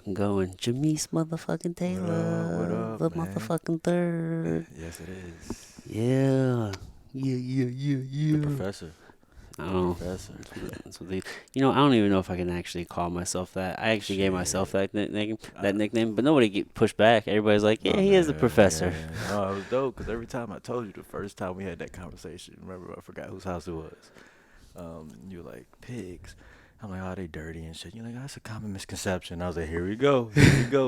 motherfucking going. Jamese motherfucking Taylor. What The up, man? motherfucking third. Yes, it is. Yeah. Yeah. The professor. I The don't know. professor. That's what they, I don't even know if I can actually call myself that. I actually gave myself Shit. that nickname, but nobody get pushed back. Everybody's like, yeah, Oh he is the man, professor. yeah. No, it was dope because every time I told you the first time we had that conversation, remember I forgot whose house it was. You were like pigs. I'm like, oh, they dirty and shit. You're like, oh, that's a common misconception. I was like, here we go,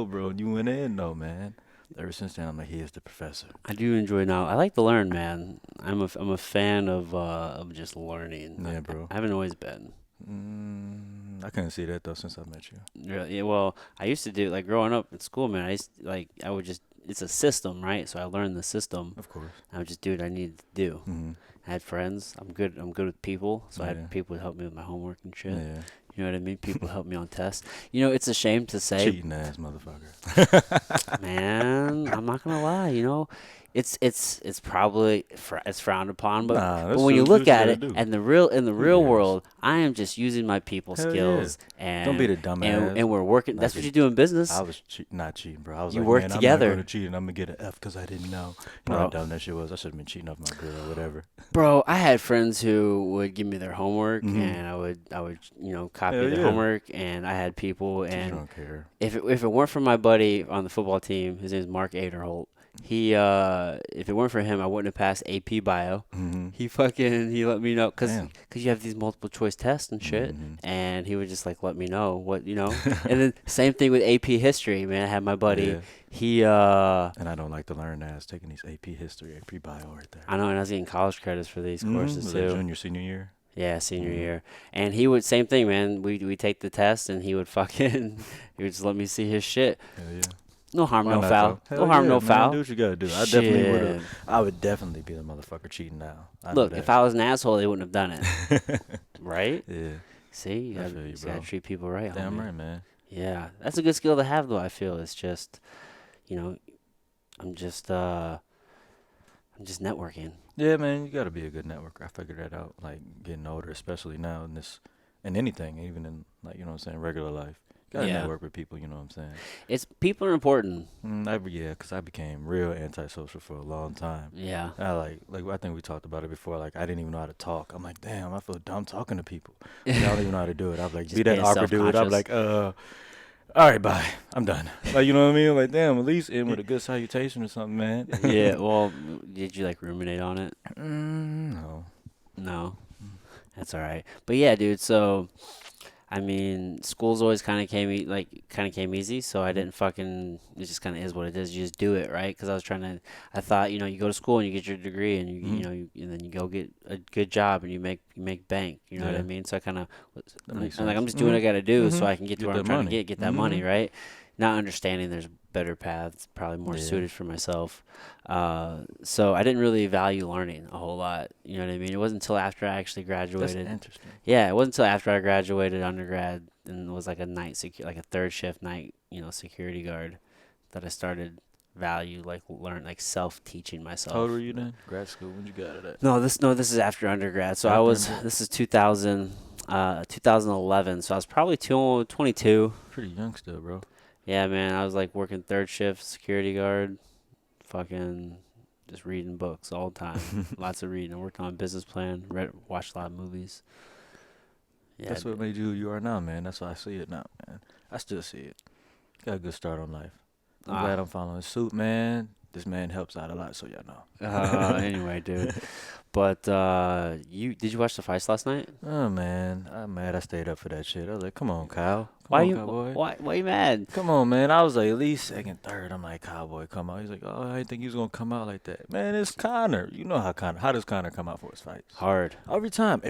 bro. And you went in though, man. Ever since then, I'm like, he is the professor. I do enjoy now. I like to learn, man. I'm a fan of just learning. Yeah, bro. I haven't always been. I couldn't see that though since I met you. Really, yeah, well, I used to do like growing up in school, man. I would just it's a system, right? So I learned the system. Of course. I would just do what I needed to do. Mm-hmm. I had friends. I'm good with people, so I Yeah. had people to help me with my homework and shit. Yeah. You know what I mean? People help me on tests. It's a shame to say, Cheating ass motherfucker. man. I'm not gonna lie. It's probably it's frowned upon, but Nah, but when you that's look what you at gotta it, do. and in the real cares? world, I am just using my people Hell skills, and Don't be the dumbass. and we're working. That's Like what you do in business. I was not cheating, bro. I was You like, work man, together. I'm not going to cheat and I'm going to get an F because I didn't know. You know how Bro. dumb that shit was? I should have been cheating off my girl or whatever. Bro, I had friends who would give me their homework, Mhm. and I would copy Hell their yeah. homework, and I had people, Teacher and don't care. if it weren't for my buddy on the football team, his name is Mark Aderholt. He if it weren't for him, I wouldn't have passed AP Bio. Mm-hmm. He let me know because Damn. you have these multiple choice tests and shit, Mhm. and he would just like let me know what and then same thing with AP History, man. I had my buddy. Yeah. He And I don't like to learn that. I was taking these AP history, AP bio right there. I know, and I was getting college credits for these courses Was too. that junior, senior year? Yeah, senior Mhm. year. And he would, same thing, man. We take the test, and he would he would just let me see his shit. Hell yeah. No harm, Why no not, foul. though? No Hell harm, yeah, no man. foul. Do what you gotta do. Shit. I would definitely be the motherfucker cheating now. I know Look, that. if I was an asshole, they wouldn't have done it. Right? Yeah. See? You I gotta, feel you, you gotta bro. treat people right, Damn homie. right, man. Yeah. That's a good skill to have, though, I feel. It's just, I'm just networking. Yeah, man, you gotta be a good networker. I figured that out, like getting older, especially now in anything, even in like you know what I'm saying, regular life. You gotta Yeah. network with people, you know what I'm saying? People are important. Because I became real antisocial for a long time. Yeah. I like I think we talked about it before. Like I didn't even know how to talk. I'm like, damn, I feel dumb talking to people. Like, I don't even know how to do it. I'm like, Just be that being awkward dude. I'm self-conscious. like, all right, bye. I'm done. Like you know what I mean? Like damn, at least end with a good salutation or something, man. Yeah, well, did you like ruminate on it? No. No. That's all right. But yeah, dude, so I mean, school's always kind of came easy, so I didn't fucking it just kind of is what it is. You just do it, right? Cuz I thought, you go to school and you get your degree and and then you go get a good job and you make bank, you know what I Yeah. mean? So I kind of That makes I'm like I'm sense. just doing what I got to do so Mhm. I can get to Get where I'm that trying money. to get that money, Mhm. right? Not understanding there's better paths, probably more Yeah. suited for myself. So I didn't really value learning a whole lot. You know what I mean? It wasn't until after I actually That's graduated. interesting. Yeah, it wasn't until after I graduated undergrad and was like like a third shift night, security guard, that I started value like self-teaching myself. How old were you then? Grad school. When you got out of that? No, this is after undergrad. So After this is 2011. So I was probably 22. Pretty young still, bro. Yeah, man, I was like working third shift security guard, fucking just reading books all the time. Lots of reading. I worked on a business plan, watched a lot of movies. Yeah, That's what made you who you are now, man. That's why I see it now, man. I still see it. Got a good start on life. I'm glad I'm following suit, man. This man helps out a lot, so y'all know. Anyway, dude. But did you watch the fights last night? Oh man, I'm mad I stayed up for that shit. I was like, come on, Kyle. Why on, you Cowboy. why you mad? Come on, man. I was like at least second, third. I'm like, Cowboy, come out. He's like, oh, I didn't think he was gonna come out like that. Man, it's Connor. You know how does Connor come out for his fights? Hard. Every time.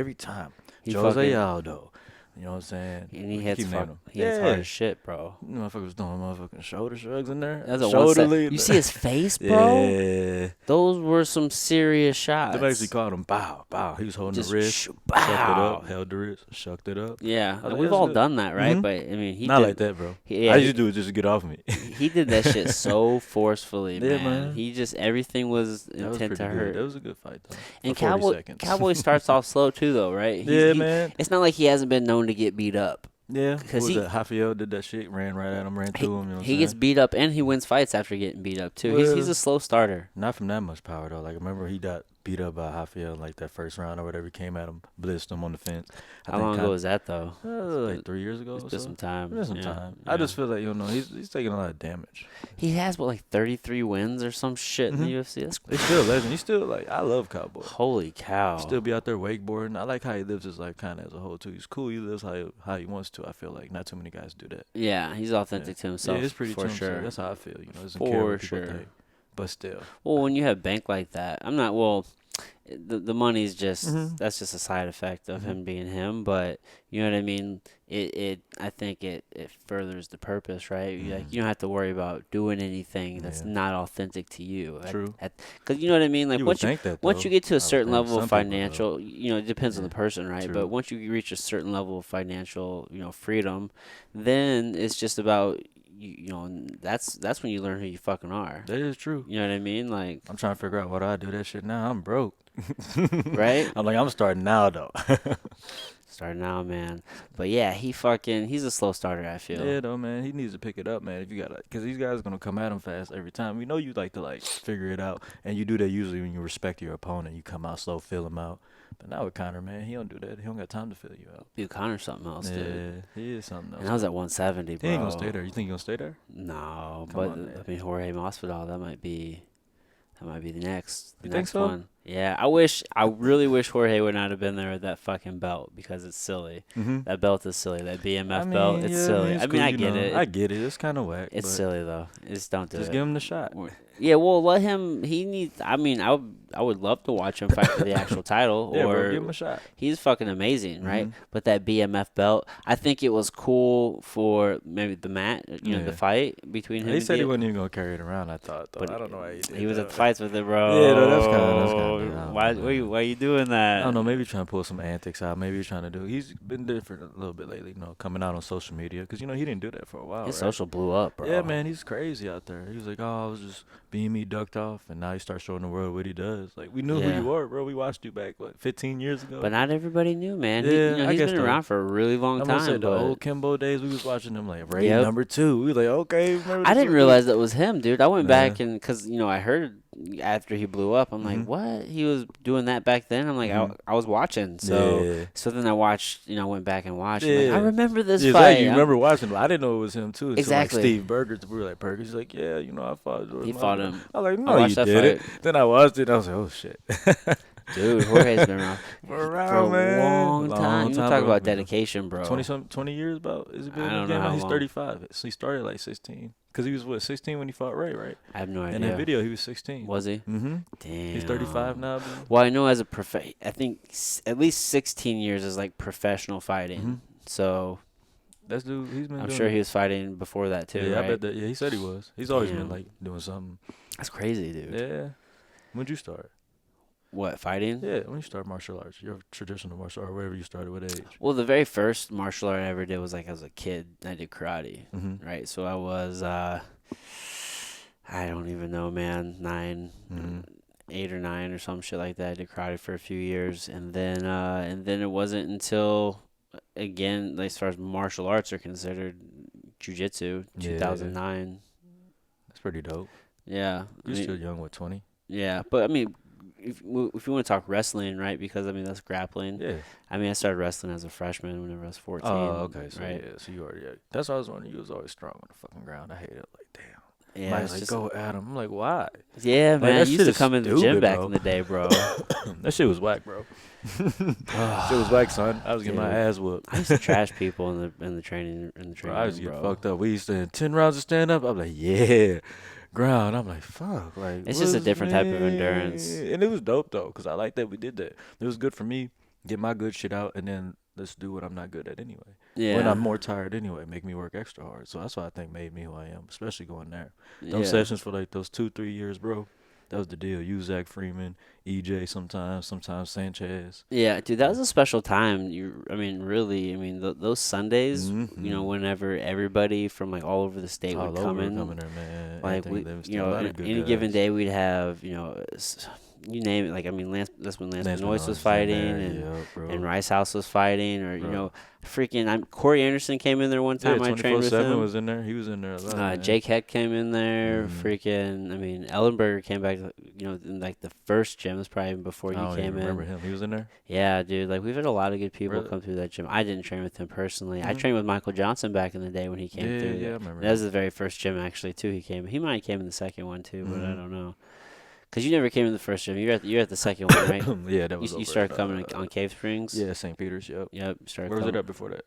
He Jose fucking- Aldo. You know what I'm saying? And he We hits keep naming them. he hits hard as shit, bro. You motherfuckers doing motherfucking shoulder shrugs in there. That's a shoulder one set. lead. You see his face, bro? Yeah. Those were some serious shots. They actually called him bow, bow. He was holding Just the wrist, shoo, shucked it bow. up, held the wrist, shucked it up. Yeah, I was like, we've that's all good. done that, right? Mhm. But I mean, he Not did, like that, bro. Yeah, I used to do it just to get off me. he did that shit so forcefully, Yeah, man. man. He just everything was That was intent pretty to good. hurt. That was a good fight, though. And For 40 Cowboy seconds. Cowboy starts off slow too, though, right? Yeah, man. It's not like he hasn't been known to get beat up. Yeah, what because was that? Rafael did that shit, ran right at him, ran he through him. You know what I'm he gets saying? beat up and he wins fights after getting beat up too. He's Well, a slow starter. not from that much power though. Like remember he got beat up by Rafael in like that first round or whatever. He came at him, blitzed him on the fence. I How think long ago was that though? like 3 years ago It's or been so. some time. It's been some Yeah, time. I yeah. just feel like he's taking a lot of damage. He has what, like 33 wins or some shit in the hmm UFC. That's He's still a legend. He's still like I love Cowboy. holy He cow. still be out there wakeboarding. I like how he lives his life kind of as a whole too. He's cool. He lives how he wants to. I feel like not too many guys do that. Yeah, he's Yeah, authentic to yeah, himself it's pretty for true. Himself. sure. That's how I feel. Doesn't care For what people sure. think, but still. Well, when you have bank like that, I'm not. Well, the money's hmm just that's just a side effect of hmm him being him. But you know what I mean. It I think it furthers the purpose, right? hmm You don't have to worry about doing anything that's Yeah, not authentic to you. true. Because you know what I mean. Like You would think that once you though. get to a I would certain think level of some people though. financial, it depends on the Yeah, person, right? But true. once you reach a certain level of financial, freedom, then it's just about and that's when you learn who you fucking are. That is true. You know what I mean? Like, I'm trying to figure out what I do that shit now. I'm broke. right? I'm like I'm starting now though. Starting out, man. But yeah, he's a slow starter, I feel. Yeah, though, man. He needs to pick it up, man. If you got, because these guys gonna come at him fast every time. We know you like to like figure it out, and you do that usually when you respect your opponent. You come out slow, feel him out. But now with Connor, man, he don't do that. He don't got time to feel you out. Dude, Connor's something else, dude. Yeah, he is something And else, I was man. at 170, He ain't gonna stay bro. there. You think he gonna stay there? No, Come but on, man. I mean Jorge Masvidal, that might be the You think next so? one. Yeah, I really wish Jorge would not have been there with that fucking belt because it's silly. Mm-hmm. That belt is silly. That I BMF belt, mean, it's yeah, silly. it's I mean, cool, I get it. I get it. It's kind of whack, It's but silly though. Just don't do just it. give him the shot. Yeah, well, let him. He needs. I mean, I would love to watch him fight for the actual title. Yeah, or bro, give him a shot. he's fucking amazing, right? Mhm. But that BMF belt, I think it was cool for maybe the Yeah. the fight between him. He and said he B- wasn't even gonna carry it around. I thought, though. but I don't know why he did. he was that. at the fights with it, bro. Yeah, no, that's kinda. I don't Why? know, Why you doing I that? don't know. Maybe trying to pull some antics out. Maybe he's trying to do. He's been different a little bit lately. Coming out on social media because he didn't do that for a while. His Right? social blew up, bro. Yeah, man, he's crazy out there. He was like, "Oh, I was just being me, ducked off," and now he starts showing the world what he does. Like we knew who Yeah. you were, bro. We watched you back 15 years ago. But not everybody knew, man. Yeah, I He's guess been though. around for a really long I'm gonna say time. the But old Kimbo days. We was watching him like raid Yep. #2. We was like, okay, remember I this didn't dude? realize that was him, dude. I went Nah. back and because I heard after he blew up, I'm like, Mhm. what? He was doing that back then. I'm like, Mhm. I was watching, so Yeah. so then I watched, went back and watched. I'm like, I Yeah. remember this Yeah, fight. exactly. You remember watching him. I didn't know it was him too. Until Exactly. Like Steve Burgers. We were like Burgers. He's like, yeah, I fought. Jordan He fought Masvidal. him. I was like, I no, you watched that did it. fight. Then I watched it. And I was like, oh shit. Dude, Jorge's been around For for a man. long time. You talk bro. about dedication, bro. 20 years about. Is it been I in the don't know game? how He's long. 35. So he started like 16. Because he was 16 when he fought Ray, right? I have no In idea. that video, he was 16. Was he? Mm-hmm. Damn. He's 35 now. Bro. Well, I know as a I think at least 16 years is like professional fighting. Mhm. So That's dude. He's been. I'm doing sure it. he was fighting before that too, Yeah, right? I bet that. Yeah, he said he was. He's always been Damn. like doing something. That's crazy, dude. Yeah. When'd you start? What, fighting? Yeah, when you start martial arts, your traditional martial art, wherever you started, what age? Well, the very first martial art I ever did was like as a kid. I did karate, Mm-hmm. right? So I was, I don't even know, man, 9, Mm-hmm. 8 or 9 or some shit like that. I did karate for a few years, and then it wasn't until, again, like as far as martial arts are considered, jujitsu, Yeah. 2009. That's pretty dope. Yeah, I You're mean, still young, what, 20? yeah, but I mean, if you want to talk wrestling, right? Because I mean that's grappling. Yeah. I mean I started wrestling as a freshman whenever I was 14. Oh, okay. So, right? yeah, so you already, that's what I was wondering. You was always strong on the fucking ground. I hate it. Like, damn. Yeah, Like, it's just, go at him. I'm like, why? yeah, Like, man. I that used shit to is come in the gym stupid, back bro. in the day, bro. That shit was whack, bro. Shit was whack, son. I was getting my Dude. ass whooped. I used to trash people in the training Bro, I used to room, get bro. fucked up. We used to 10 rounds of stand up. I'm like, yeah, ground. I'm like, fuck. Like, It's just a what's- different type of endurance. And it was dope though, cause I like that we did that. It was good for me, get my good shit out, and then let's do what I'm not good at anyway. Yeah. When I'm more tired anyway, make me work extra hard. So that's what I think made me who I am, especially going there. Those yeah. sessions for like those 2-3 years, bro. That was the deal. You, Zach Freeman, EJ sometimes Sanchez. Yeah, dude, that was a special time. Really, those Sundays, Mhm. whenever everybody from like all over the state All would over come in, coming there, man. like Anthony Livingston, a lot of good any given guys. day we'd have you name it. Like I mean, that's when Lance Lance Benoist was Benoist is in fighting, there. and Yep, and bro. Rice House was fighting, or Bro. freaking Corey Anderson came in there one Yeah, time. I trained with 24/7 him. was in there. He was in there a lot, man. Jake Heck came in there. Hmm. Freaking, I mean, Ellenberger came back. In like the first gym was probably before I you don't even came remember in. him. He was in there. Yeah, dude. Like we've had a lot of good people Really? come through that gym. I didn't train with him personally. I Hmm. trained with Michael Johnson back in the day when he Yeah, came through. yeah, I remember That was him. the very first gym actually too. He came. He might have came in the second one too, but I Hmm. don't know. Cause you never came in the first gym. You're at the second one, right? Yeah, that You was you over. started coming on Cave Springs. Yeah, St. Peter's. Yep. Yep. You started Where was it coming. at before that?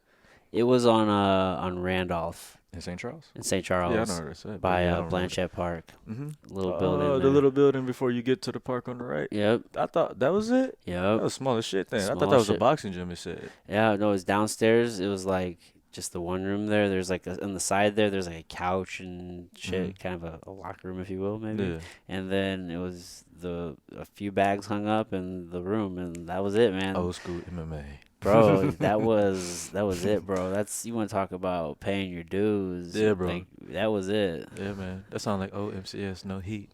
It was on Randolph In St. Charles. in St. Yeah, I know Charles where that's at, but by yeah, I don't remember that. Blanchette Park. Hmm. Little building Oh, the there. little building before you get to the park on the right. Yep. I thought that was it. That Yep. was small as shit then. I thought Small that was a shit. boxing gym. It said. Yeah. No, it was downstairs. It was like just the one room there. There's like on the side there. There's like a couch and Hmm. shit, kind of a locker room, if you will, maybe. Yeah. And then it was a few bags hung up in the room, and that was it, man. Old school MMA. Bro, that was it, bro. That's you want to talk about paying your dues. Yeah, bro. Like that was it. Yeah, man. That sound like old MCS. No heat.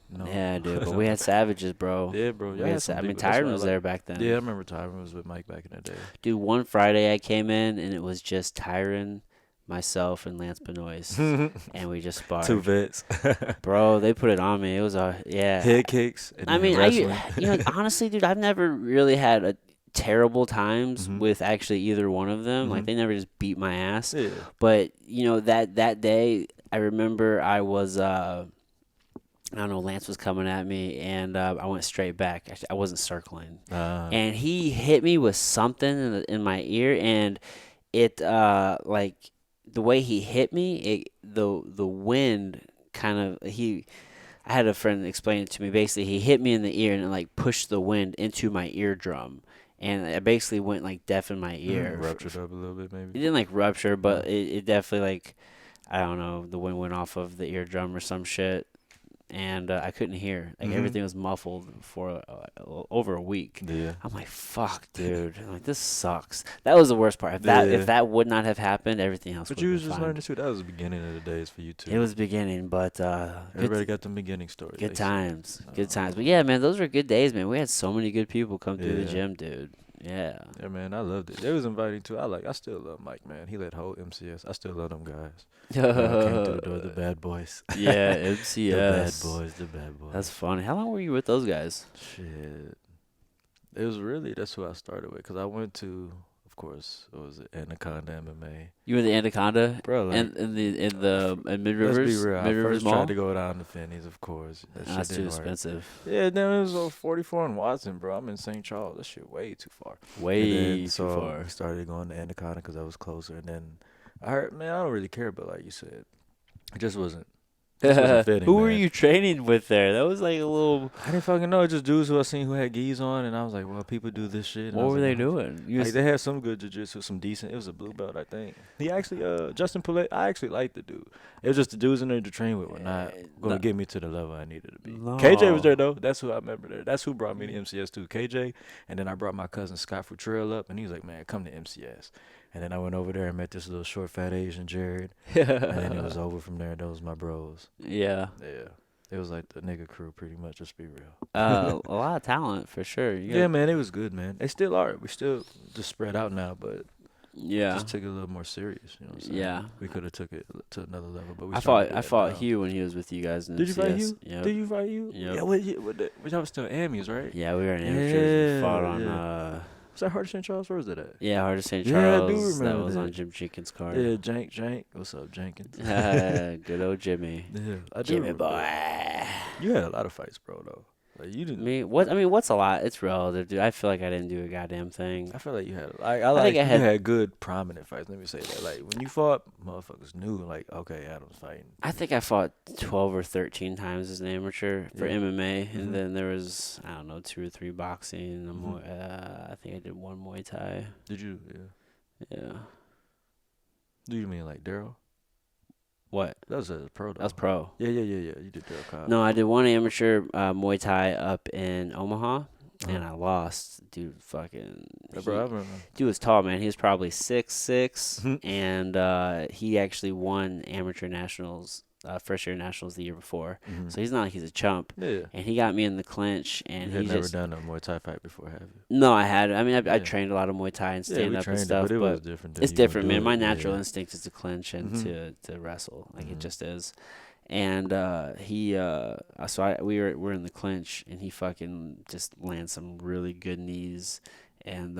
No. Yeah, dude. But we had savages, bro. Yeah, bro. We Y'all had had some I mean, people. That's Tyron why I was like. there back then. Yeah, I remember Tyron was with Mike back in the day. Dude, one Friday I came in and it was just Tyron, myself, and Lance Benoist, and we just sparred. Two vets. Bro, they put it on me. It was yeah. Head kicks. And I then mean, wrestling. honestly, dude, I've never really had a terrible times Mhm. with actually either one of them. Like Mhm. they never just beat my ass. Yeah. But that day, I remember I was I don't know, Lance was coming at me, and I went straight back. I wasn't circling, and he hit me with something in my ear, and it like the way he hit me, the wind kind of he. I had a friend explain it to me. Basically, he hit me in the ear and it, like pushed the wind into my eardrum, and I basically went like deaf in my ear. Ruptured up a little bit, It maybe. didn't like rupture, but it definitely like I don't know. The wind went off of the eardrum or some shit, and I couldn't hear. Like Mhm. everything was muffled for over a week. Yeah. I'm like, fuck, dude. I'm like, this sucks. That was the worst part. Yeah. If that would not have happened, everything else But would you have was been just fine. learning too. That was the beginning of the days for you too. It was the beginning, but Everybody got them beginning stories. good they say. times. Good times. But yeah, man, those were good days, man. We had so many good people come through the Yeah. gym, dude. Yeah. Yeah, man, I loved it. They was inviting too. I still love Mike, man. He led whole MCS. I still love them guys. Came through the door, the bad boys. Yeah, The bad MCS. boys, the bad boys. That's funny. How long were you with those guys? Shit. It was really, that's who I started with. Because I went to, of course, what was it, Anaconda MMA. You were the Anaconda Bro, like, and in Mid let's Rivers. be real. Mid I Rivers first Mall. tried to go down to Finney's, of course. That shit That's too didn't work. expensive. Yeah, then it was 44 in Watson, bro. I'm in St. Charles. That shit way too far. Way And then, too so far. we started going to Anaconda because I was closer. And then I heard, man, I don't really care, but like you said, it just wasn't fitting, Who were man. you training with there? That was like a little. I didn't fucking know. It's just dudes who I seen who had gis on, and I was like, well, people do this shit. And I What was were like, they "Oh." doing? Like, they had some good jiu-jitsu, some decent. It was a blue belt, I think. He actually, Justin Poulet, I actually liked the dude. It was just the dudes in there to train with were not going no. to get me to the level I needed to be. No. KJ was there, though. That's who I remember there. That's who brought me to MCS, too. KJ, and then I brought my cousin Scott Futrell up, and he was like, man, come to MCS. And then I went over there and met this little short, fat Asian Jared, and then it was over from there. Those my bros. Yeah. Yeah. It was like the nigga crew, pretty much, just be real. A lot of talent for sure. Yeah, man, it was good, man. They still are. We still just spread out now, but Yeah. just took it a little more serious. You know what I'm saying? Yeah. We could have took it to another level, but we. I started to fought get I that fought down. Hugh when he was with you guys in Did you fight MCS. Hugh? Yep. Did you fight you? Yep. Yeah, which I was still Amies, right? Yeah, we were in amateurs. We fought Yeah, on yeah. Was that Heart of St. Charles? Where was that at? yeah, Heart of St. Yeah, I do Charles. That remember was that. on Jim Jenkins' card. Yeah, Jank. What's up, Jenkins? Good old Jimmy. Yeah, I do. Jimmy remember boy. that. You had a lot of fights, bro. Though, like you didn't. What's a lot? It's relative, dude. I feel like I didn't do a goddamn thing. I feel like you had. Like I like think I you had- had good prominent fights. Let me say that. Like when you fought, motherfuckers knew. Like okay, Adam's fighting. I think I fought 12 or 13 times as an amateur for Yeah. MMA, Mhm. and then there was, I don't know, 2 or 3 boxing. Mhm. I think I did 1 Muay Thai. Did you? Yeah. Yeah. Do you mean like Daryl? What? That was a pro. Though. That was pro. Yeah. You did Daryl Cobb. No, I did 1 amateur Muay Thai up in Omaha, and I lost. Dude, fucking. Yeah, bro, I remember. Dude was tall, man. He was probably 6'6", Mhm. and he actually won amateur nationals first year nationals the year before, Mm-hmm. so he's not like he's a chump. Yeah. And he got me in the clinch, You and had he never just done a Muay Thai fight before, have you? no, I had. I mean, I Yeah. trained a lot of Muay Thai and Yeah, stand we up and trained it, stuff, but it was but different than it's you gonna different, do man. My it. natural Yeah. instinct is to clinch and Mm-hmm. to wrestle, like it Mm-hmm. just is. And we're in the clinch, and he fucking just lands some really good knees, and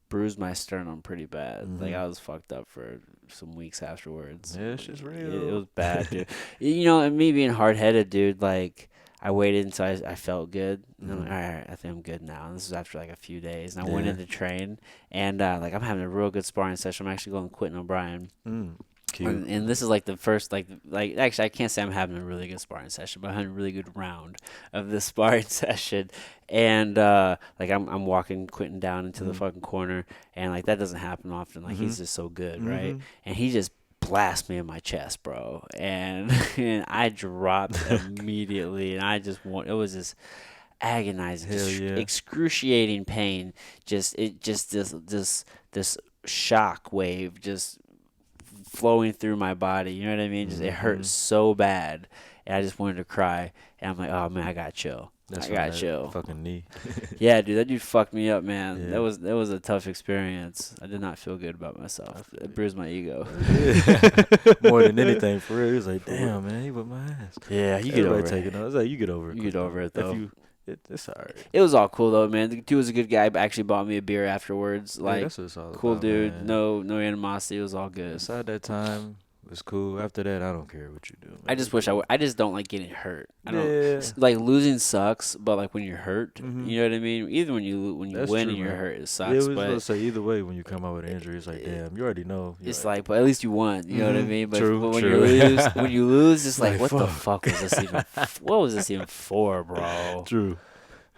bruised my sternum pretty bad. Like Mm-hmm. I was fucked up for some weeks afterwards. Yeah, it's just It real. was bad, dude. You know, and me being hard headed, dude. Like I waited until I felt good. And I'm like, Mm-hmm. all right, I think I'm good now. And this was after like a few days, and I went Yeah. in to train, and like I'm having a real good sparring session. I'm actually going to Quentin O'Brien. Cute. And this is like the first like actually I can't say I'm having a really good sparring session, but I'm having a really good round of this sparring session, and like I'm walking Quentin down into the Mm-hmm. fucking corner, and like that doesn't happen often. Like Mm-hmm. he's just so good, right? Mm-hmm. And he just blasts me in my chest, bro, and and I dropped immediately, and I just want it was just agonizing, Hell just yeah. excruciating pain, just this shock wave just flowing through my body. You know what I mean? Just it hurt Mm-hmm. so bad, and I just wanted to cry. And I'm like, oh man, I got chill. That's I from got that chill. fucking knee. Yeah, dude, that dude fucked me up, man. Yeah. That was a tough experience. I did not feel good about I myself. feel It you. bruised my ego. More than anything, for real. He was like, damn, man, he whipped my ass. Yeah, you get Everybody over taking it. it. I was like, you get over it. You quick, get over it though. If you, it's alright. It was all cool though, man. The dude was a good guy, but actually bought me a beer afterwards. Yeah, Like, that's what it's all cool about, dude. man. No animosity. It was all good. Inside that time, it was cool. After that, I don't care what you do. Man. I just wish I just don't like getting hurt. I don't Yeah. like losing sucks, but like when you're hurt, Mhm. you know what I mean. Even when you That's win true, and you're man. hurt, it Yeah, sucks. it was but gonna say either way when you come out with an injury, it's like, damn, you already know. You're it's like, but at least you won. You know what I Mhm. mean. But True, when true. you lose, it's like, Like, what the fuck. fuck was this even? What was this even for, bro? true.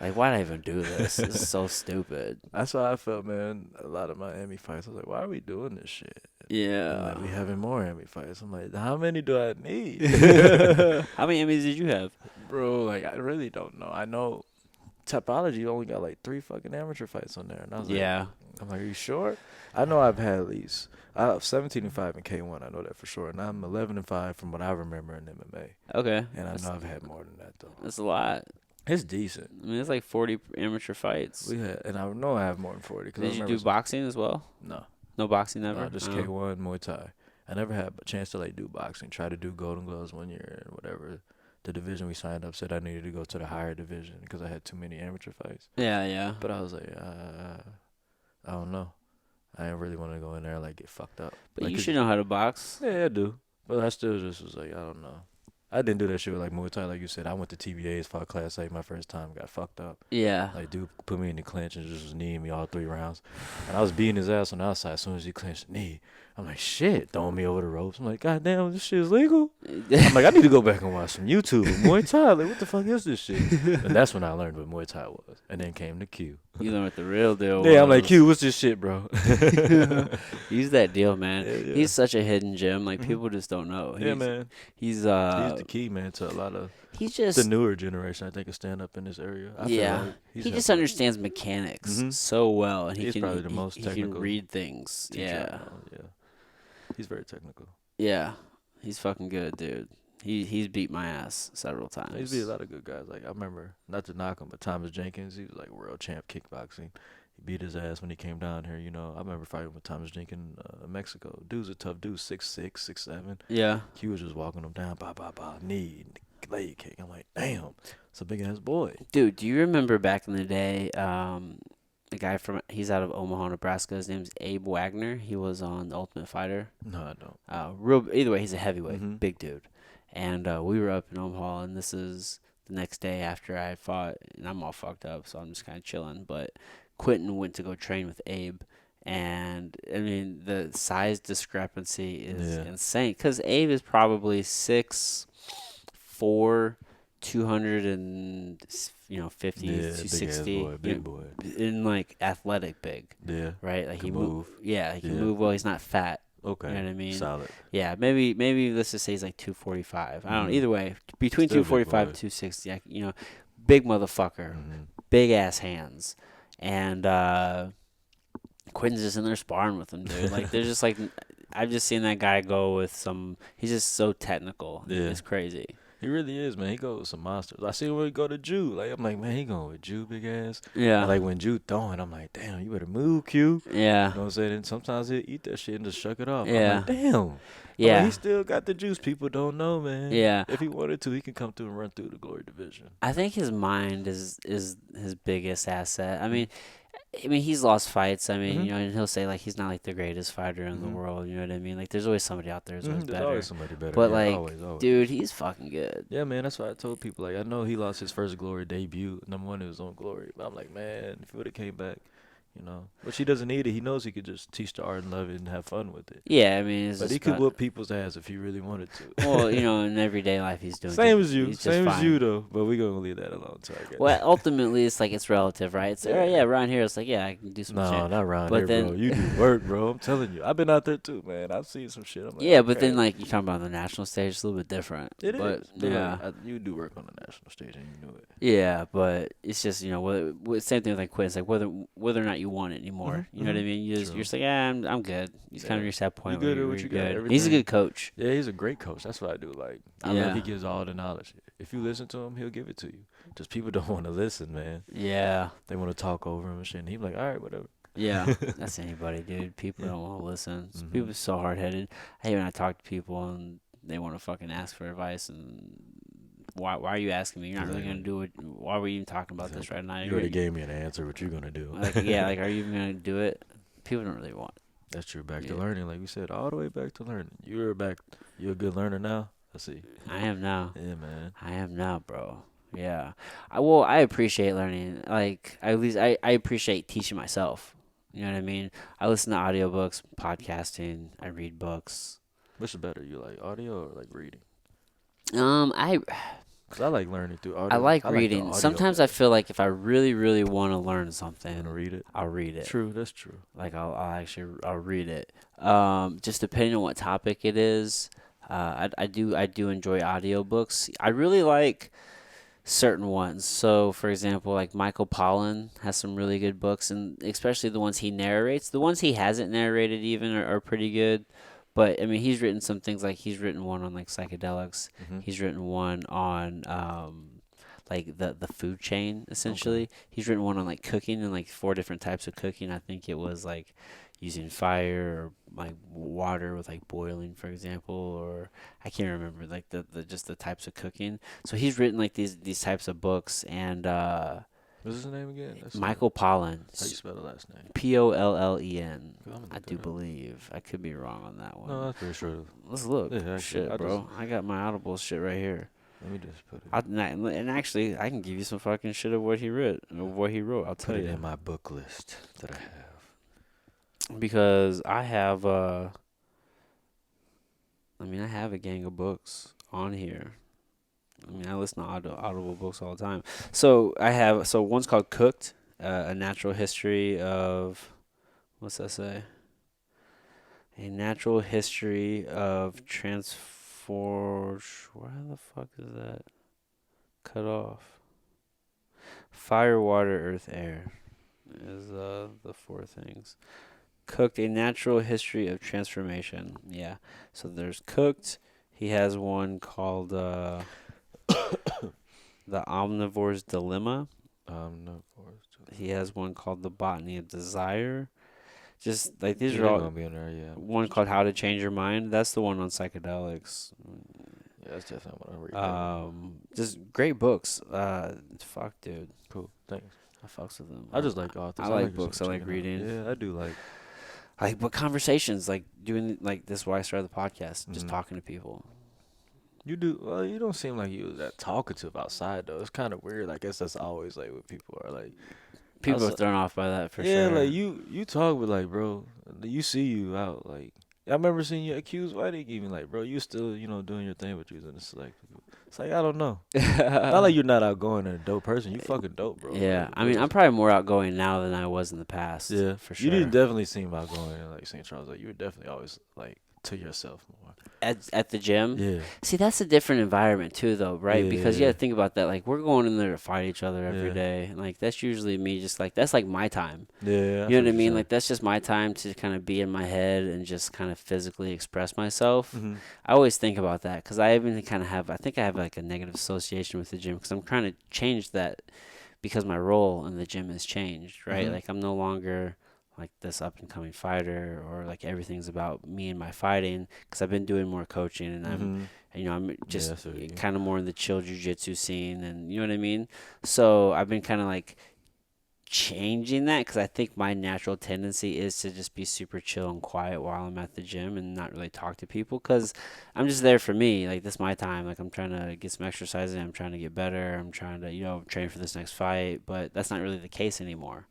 Like, why did I even do this? This is so stupid. That's how I felt, man. A lot of Miami fights, I was like, why are we doing this shit? And Yeah. like, we having more Miami fights. I'm like, how many do I need? How many Emmys did you have? Bro, like, I really don't know. I know Topology only got like 3 fucking amateur fights on there. And I was Yeah. I'm like, are you sure? I know I've had at least 17-5 in K1. I know that for sure. And I'm 11-5 from what I remember in MMA. Okay. And I know I've had more than that though. That's a lot. It's decent. I mean, it's like 40 amateur fights. We had, and I know I have more than 40. Cause I Did you remember do boxing as well? No, No boxing ever? just Oh. K1 Muay Thai. I never had a chance to like do boxing. Try to do Golden Gloves one year and whatever. The division we signed up said I needed to go to the higher division because I had too many amateur fights. Yeah, yeah. But I was like, I don't know. I didn't really want to go in there and like get fucked up. But Like, you 'cause- should know how to box. Yeah, I do. But I still just was like, I don't know. I didn't do that shit with like Muay Thai, like you said. I went to TBA's, fought Class A my first time, got fucked up. Yeah. Like, dude put me in the clinch and just was kneeing me all 3 rounds. And I was beating his ass on the outside as soon as he clinched the knee. I'm like, shit, throwing me over the ropes. I'm like, God damn, this shit is legal? I'm like, I need to go back and watch some YouTube of Muay Thai. Like, what the fuck is this shit? And that's when I learned what Muay Thai was. And then came the Q. You learned what the real deal Yeah, I'm like, was. Q, what's this shit, bro? He's that deal, man. Yeah, yeah. He's such a hidden gem. Like, Mhm. people just don't know. Yeah, man. He's He's the key, man, to a lot of he's the just newer generation. I think is stand up in this area. I feel yeah. like he's He just helping understands mechanics Mhm. so well, and he He's can probably the most he can technical read things. teacher I Yeah, know, yeah. He's very technical. yeah. He's fucking good, dude. He's beat my ass several times. He's beat a lot of good guys. Like I remember, not to knock him, but Thomas Jenkins, he was like world champ kickboxing. He beat his ass when he came down here. You know, I remember fighting with Thomas Jenkins in Mexico. Dude's a tough dude, 6'6", 6'7". Yeah. He was just walking him down, knee, leg kick. I'm like, damn, it's a big ass boy. Dude, do you remember back in the day, the guy he's out of Omaha, Nebraska. His name's Abe Wagner. He was on The Ultimate Fighter. No, I don't. Either way, he's a heavyweight, Mhm. big dude. And we were up in Omaha, and this is the next day after I had fought, and I'm all fucked up, so I'm just kind of chilling. But Quentin went to go train with Abe, and I mean the size discrepancy is Yeah. insane. Because Abe is probably 6'4", 200 and 50, Yeah, 260, big boy. in like athletic big, Yeah. right? Like Can he move. Yeah, he can Yeah. move well. He's not fat. Okay. You know what I mean? Solid. Yeah, maybe let's just say he's like 245. I don't know. Mhm. Either way, between Still big 245 boy. and 260, big motherfucker, Mhm. big ass hands, and Quentin's just in there sparring with him, dude. Like they're just like, I've just seen that guy go with some. He's just so technical. Yeah. It's crazy. He really is, man. He goes with some monsters. I see him when he go to Jew. Like I'm like, man, he going with Jew, big ass. And Yeah. like when Jew throwing, I'm like, damn, you better move, Q. You Yeah. know what I'm saying? And sometimes he'll eat that shit and just shuck it off. I'm Yeah. like, damn. I'm like, Yeah. he still got the juice. People don't know, man. Yeah. If he wanted to, he can come through and run through the glory division. I think his mind is his biggest asset. I mean, he's lost fights. I mean, Mhm. you know, and he'll say like he's not like the greatest fighter in the Mhm. world. You know what I mean? Like, there's always somebody out there who's always There's better. always somebody better. But yeah, like, always, always. dude, he's fucking good. Yeah, man, that's why I told people. Like, I know he lost his first Glory debut. Number one, it was on Glory. But I'm like, man, if he would have came back, you know. Which he doesn't need it. He knows he could just teach the art and love it and have fun with it. Yeah, I mean, it's But he just could about- whoop people's ass if he really wanted to. well, you know, in everyday life, he's doing Same just- as you. he's just Same as fine. you, though. But we're going to leave that alone. So I guess. Well, ultimately, it's like it's relative, right? It's like, oh yeah, around here, it's like yeah, I can do some No, shit. not around But here, then- bro. You do work, bro. I'm telling you. I've been out there, too, man. I've seen some shit. I'm like, Yeah, but okay. then like you talking about the national stage, it's a little bit different. It but, is. But, Yeah. like, you do work on the national stage, and you knew it. Yeah, but it's just same thing with like quit. It's like whether or not you want it anymore. Mhm, You know what I mhm. mean? True. You're just like, yeah, I'm good. You just kind of Yeah. reach that point You where good at you're what you got, good. He's a everything. good coach. Yeah, he's a great coach. That's what I do. Like, I Yeah. love he gives all the knowledge. If you listen to him, he'll give it to you. Just people don't want to listen, man. Yeah, They want to talk over him and shit. And he's like, all right, whatever. yeah. That's anybody, dude. People Yeah. don't want to listen. Mhm. People are so hard headed. I hate when I talk to people and they want to fucking ask for advice and. Why are you asking me? You're not really gonna do it. Why were you even talking about this right now? You already gave me an answer. What you gonna do? Like, yeah, like, are you even gonna do it? People don't really want. That's true. Back to Yeah. learning, like we said, all the way back to learning. You're a good learner now. Let's see. I am now. Yeah, man. I am now, bro. Yeah. I appreciate learning. Like, at least I appreciate teaching myself. You know what I mean? I listen to audiobooks, podcasting, I read books. Which is better? You like audio or like reading? I Cause I like learning through audio. I like the reading. audio Sometimes I better. feel like if I really, really want to learn You something, wanna read it. I'll read it. True. That's true. Like I'll read it. Just depending on what topic it is. I do enjoy audiobooks. I really like certain ones. So, for example, like Michael Pollan has some really good books, and especially the ones he narrates. The ones he hasn't narrated even are pretty good. But I mean, he's written some things like he's written one on like psychedelics. Mhm. He's written one on like the food chain essentially. He's written one on like cooking and like 4 different types of cooking. I think it was like using fire or like water with like boiling, for example, or I can't remember like the just the types of cooking. So he's written like these types of books, and What's his name again? That's Michael Pollan, How you spell the last name? Pollen. I'm gonna I look do that up. believe I could be wrong on that one. No, that's pretty sure. Let's look. Yeah, actually, Shit, I bro. I got my Audible shit right here. Let me just put it. And actually, I can give you some fucking shit of what he wrote. I'll Put tell it you. in my book list that I have. Because I have I have a gang of books on here. I mean, I listen to audible books all the time. So one's called Cooked, A Natural History of, what's that say? A Natural History of where the fuck is that? Cut off. Fire, water, earth, air is the 4 things. Cooked, A Natural History of Transformation. Yeah. So there's Cooked. He has one called The Omnivore's Dilemma. No, He has one called The Botany of Desire. Just like these these are all. gonna be in there. Yeah. One called How to Change Your Mind. That's the one on psychedelics. Yeah, that's definitely what I read. Just great books. Fuck, dude. Cool. Thanks. I fucks with them. I just like authors. I like just books. I like checking out. reading. Yeah, I do like. But conversations, like doing like this is why I started the podcast. Just Mhm. talking to people. You do. Well, you don't seem like you was that talkative outside though. It's kind of weird. I guess that's always like what people are like. People are Also- thrown off by that for yeah, sure. like you talk with like, bro. You see you out like. I remember seeing you accused Whitey even like, bro, you still doing your thing, but you was in the select. It's like I don't know. Not like you're not outgoing and a dope person. You fucking dope, bro. Yeah, Like, I mean, I'm probably more outgoing now than I was in the past. yeah, for sure. You didn't definitely seem outgoing in like St. Charles. Like you were definitely always like to yourself more. At the gym. Yeah, See, that's a different environment too, though, right? Because you yeah, got to think about that. Like, we're going in there to fight each other every yeah, day. Like, that's usually me. Just like that's like my time. yeah. I You see know what I what you're mean? saying. Like, that's just my time to kind of be in my head and just kind of physically express myself. Hmm. I always think about that because I even kind of have. I think I have like a negative association with the gym because I'm trying to change that because my role in the gym has changed, right? Hmm. Like I'm no longer like this up and coming fighter or like everything's about me and my fighting because I've been doing more coaching and Hmm. I'm Yeah, just I see what you mean. kind of more in the chill jujitsu scene and you know what I mean? So I've been kind of like changing that because I think my natural tendency is to just be super chill and quiet while I'm at the gym and not really talk to people because I'm just there for me. Like, this is my time. Like, I'm trying to get some exercise in. I'm trying to get better. I'm trying to, train for this next fight. But that's not really the case anymore.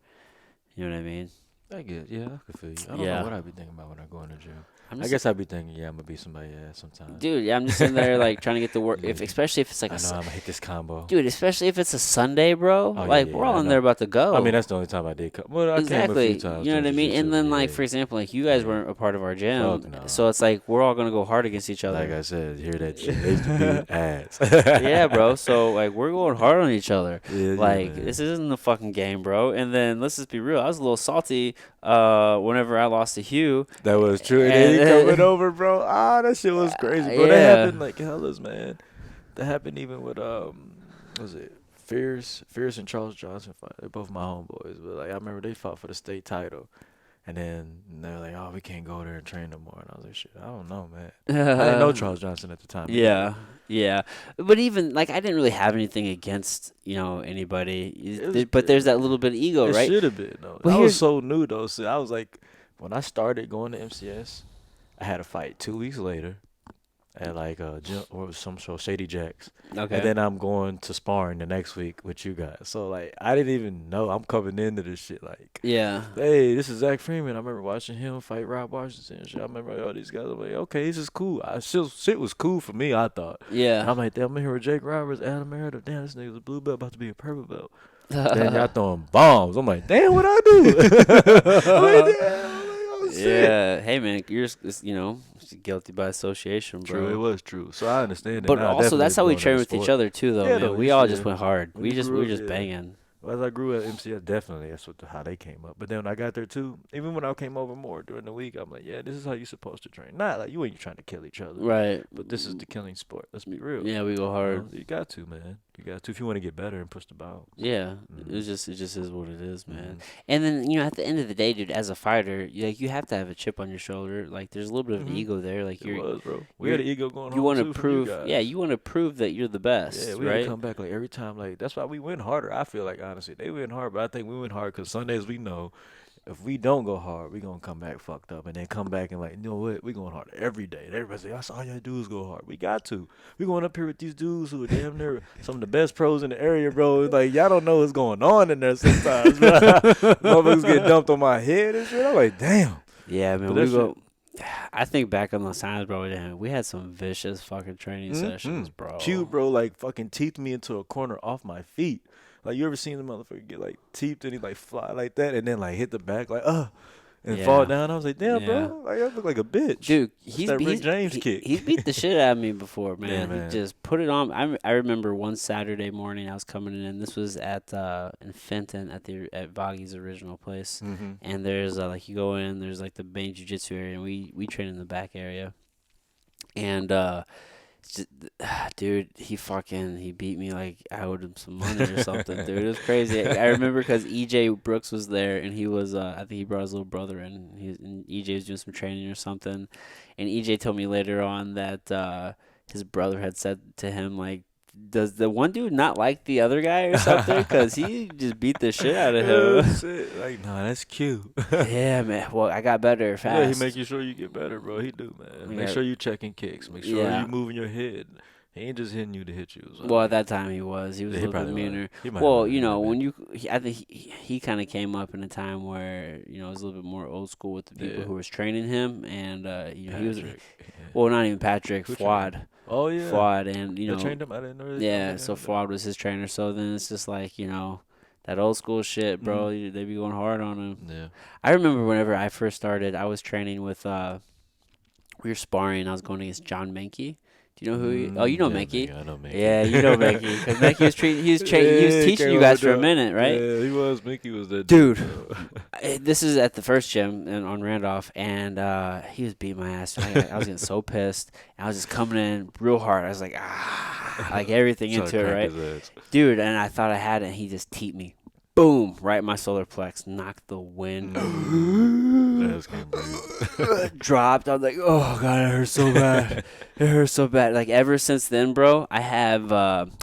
You know what I mean? I get, yeah, I could feel you. I don't know Yeah. what I be thinking about when I go in the gym. I'm I just, guess I be thinking, yeah, I'm gonna be somebody ass sometimes. dude, yeah, I'm just in there, like, trying to get the work. Yeah, Especially if it's like I know I'm gonna hit this combo. dude, especially if it's a Sunday, bro. Oh yeah, Like, yeah, we're yeah, all I in there know. about to I mean, go. that's the only time I did come. Well, I came a few Exactly. times You know during what I mean? And jiu-jitsu, then, but like, yeah, for example, like, you guys yeah. weren't a part of our gym. Fuck no. So it's like, we're all going to go hard against each Like other. I said, hear that shit. They used to beat ass. Yeah, bro. So, like, we're going hard on each other. Yeah, yeah, Like, this man. isn't a fucking game, bro. And then, let's just be real. I was a little salty whenever I lost to Hugh. That was true. And then he coming And, over, bro. Ah, that shit was crazy, bro. That yeah. happened like hellas, man. That happened even with what was it Fierce and Charles Johnson fight. They're both my homeboys, but like I remember they fought for the state title, and then they're like, "Oh, we can't go there and train no more." And I was like, "Shit, I don't know, man." I didn't know Charles Johnson at the time either. Yeah, yeah, but even like I didn't really have anything against It was anybody, but there's good. that little bit of ego, It right? should have been though. But I was here's so new though. So I was like, when I started going to MCS, I had a fight 2 weeks later at like gym or some show Shady Jacks, and okay, then I'm going to sparring the next week with you guys. So like I didn't even know I'm coming into this shit like, yeah, hey, this is Zach Freeman. I remember watching him fight Rob Washington and shit. I remember all these guys. I'm like, okay, this is cool. Shit was cool for me. I thought. And yeah. I'm like, damn, I'm in here with Jake Roberts, Adam Meredith. Damn, this nigga's a blue belt about to be a purple belt. Then y'all throwing bombs. I'm like, damn, what I do? I'm like, damn. I'm like, oh shit. Yeah, hey man, you're guilty by association, True, it bro. was true. So I understand it But now. I also, definitely that's was how we growing train up a with each sport. other too, though, Yeah, man. though, We all just yeah. went hard. When We you just we grew were up, just yeah. banging. Well, as I grew at MCS, definitely that's how they came up. But then when I got there too, even when I came over more during the week, I'm like, yeah, this is how you're supposed to train. Not like you ain't trying to kill each other, Right. but this is the killing sport. Let's be real. Yeah, we go You know, hard. you got to, man. You got to if you want to get better and push the bounds. Yeah, Mm-hmm. it just is what it is, man. Mm-hmm. And then at the end of the day, dude, as a fighter, you have to have a chip on your shoulder. Like, there's a little bit of an Mm-hmm. ego there. Like, It was, bro. We you're had an ego going you home want to too from you prove, yeah, guys. you want to prove that you're the Yeah, best, we had to right? come back like every time. Like that's why we went harder. I feel like honestly, they went hard, but I think we went hard because Sundays we know if we don't go hard, we gonna come back fucked up, and then come back and like, you know what, we going hard every day. And everybody say, that's all y'all do is go hard. We got to. We going up here with these dudes who are damn near some of the best pros in the area, bro. It's like y'all don't know what's going on in there sometimes. Bro. Motherfuckers get dumped on my head and shit. I'm like, damn. Yeah, But man, that we shit. go. I think back on those times, bro. Damn, we had some vicious fucking training sessions, bro. Q, bro, like fucking teethed me into a corner off my feet. Like you ever seen the motherfucker get like teeped and he like fly like that and then like hit the back like and fall Yeah, down. I was like, damn, yeah. bro, like I look like a bitch. Dude, It's that Rick James kick. he's beat the shit out of me before, man. Yeah, He man. just put it on. I remember one Saturday morning I was coming in. This was at in Fenton at Boggy's original place. Mm-hmm. And there's like you go in, there's like the main jiu-jitsu area, and we train in the back area. And it's just, dude, he beat me like I owed him some money or something, dude. It was crazy. I remember because EJ Brooks was there, and he was I think he brought his little brother in. And EJ was doing some training or something, and EJ told me later on that his brother had said to him like, does the one dude not like the other guy or something? Because he just beat the shit out of Oh, him. shit. Like, nah, that's cute. Yeah, man. Well, I got better fast. Yeah, he make you sure you get better, bro. He do, man. We Make got- sure you checking kicks. Make sure Yeah. you moving your head. He ain't just hitting you to hit you. So. Well, at that time he was. He was Yeah, a he little bit probably was. meaner. He might Well, have been a little when bit. I think he kind of came up in a time where it was a little bit more old school with the people Yeah. who was training him, and he was Patrick. Yeah. well, not even Patrick, Who Fuad, Oh yeah. Fuad, and They trained him. I didn't know. yeah. So Fuad was his trainer. So then it's just like that old school shit, bro. They be going hard on him. Yeah. I remember whenever I first started, I was training with we were sparring. I was going against John Menke. Do you know who he? Oh, you know Yeah, Menke. Mickey. I know Mickey. Yeah, you know Menke because Menke was he was Yeah, teaching came you up guys with for a the. minute, right? Yeah, he was. Mickey was that dude, Dude, bro. this is at the first gym on Randolph, and he was beating my ass. I was getting so pissed. And I was just coming in real hard. I was like, like everything Trying to into it, crack right? his ass. Dude, and I thought I had it, and he just teed me. Boom! Right in my solar plex. Knocked the wind. Ass can't breathe. Dropped. I was like, oh, God, it hurts so bad. It hurts so bad. Like, ever since then, bro, I've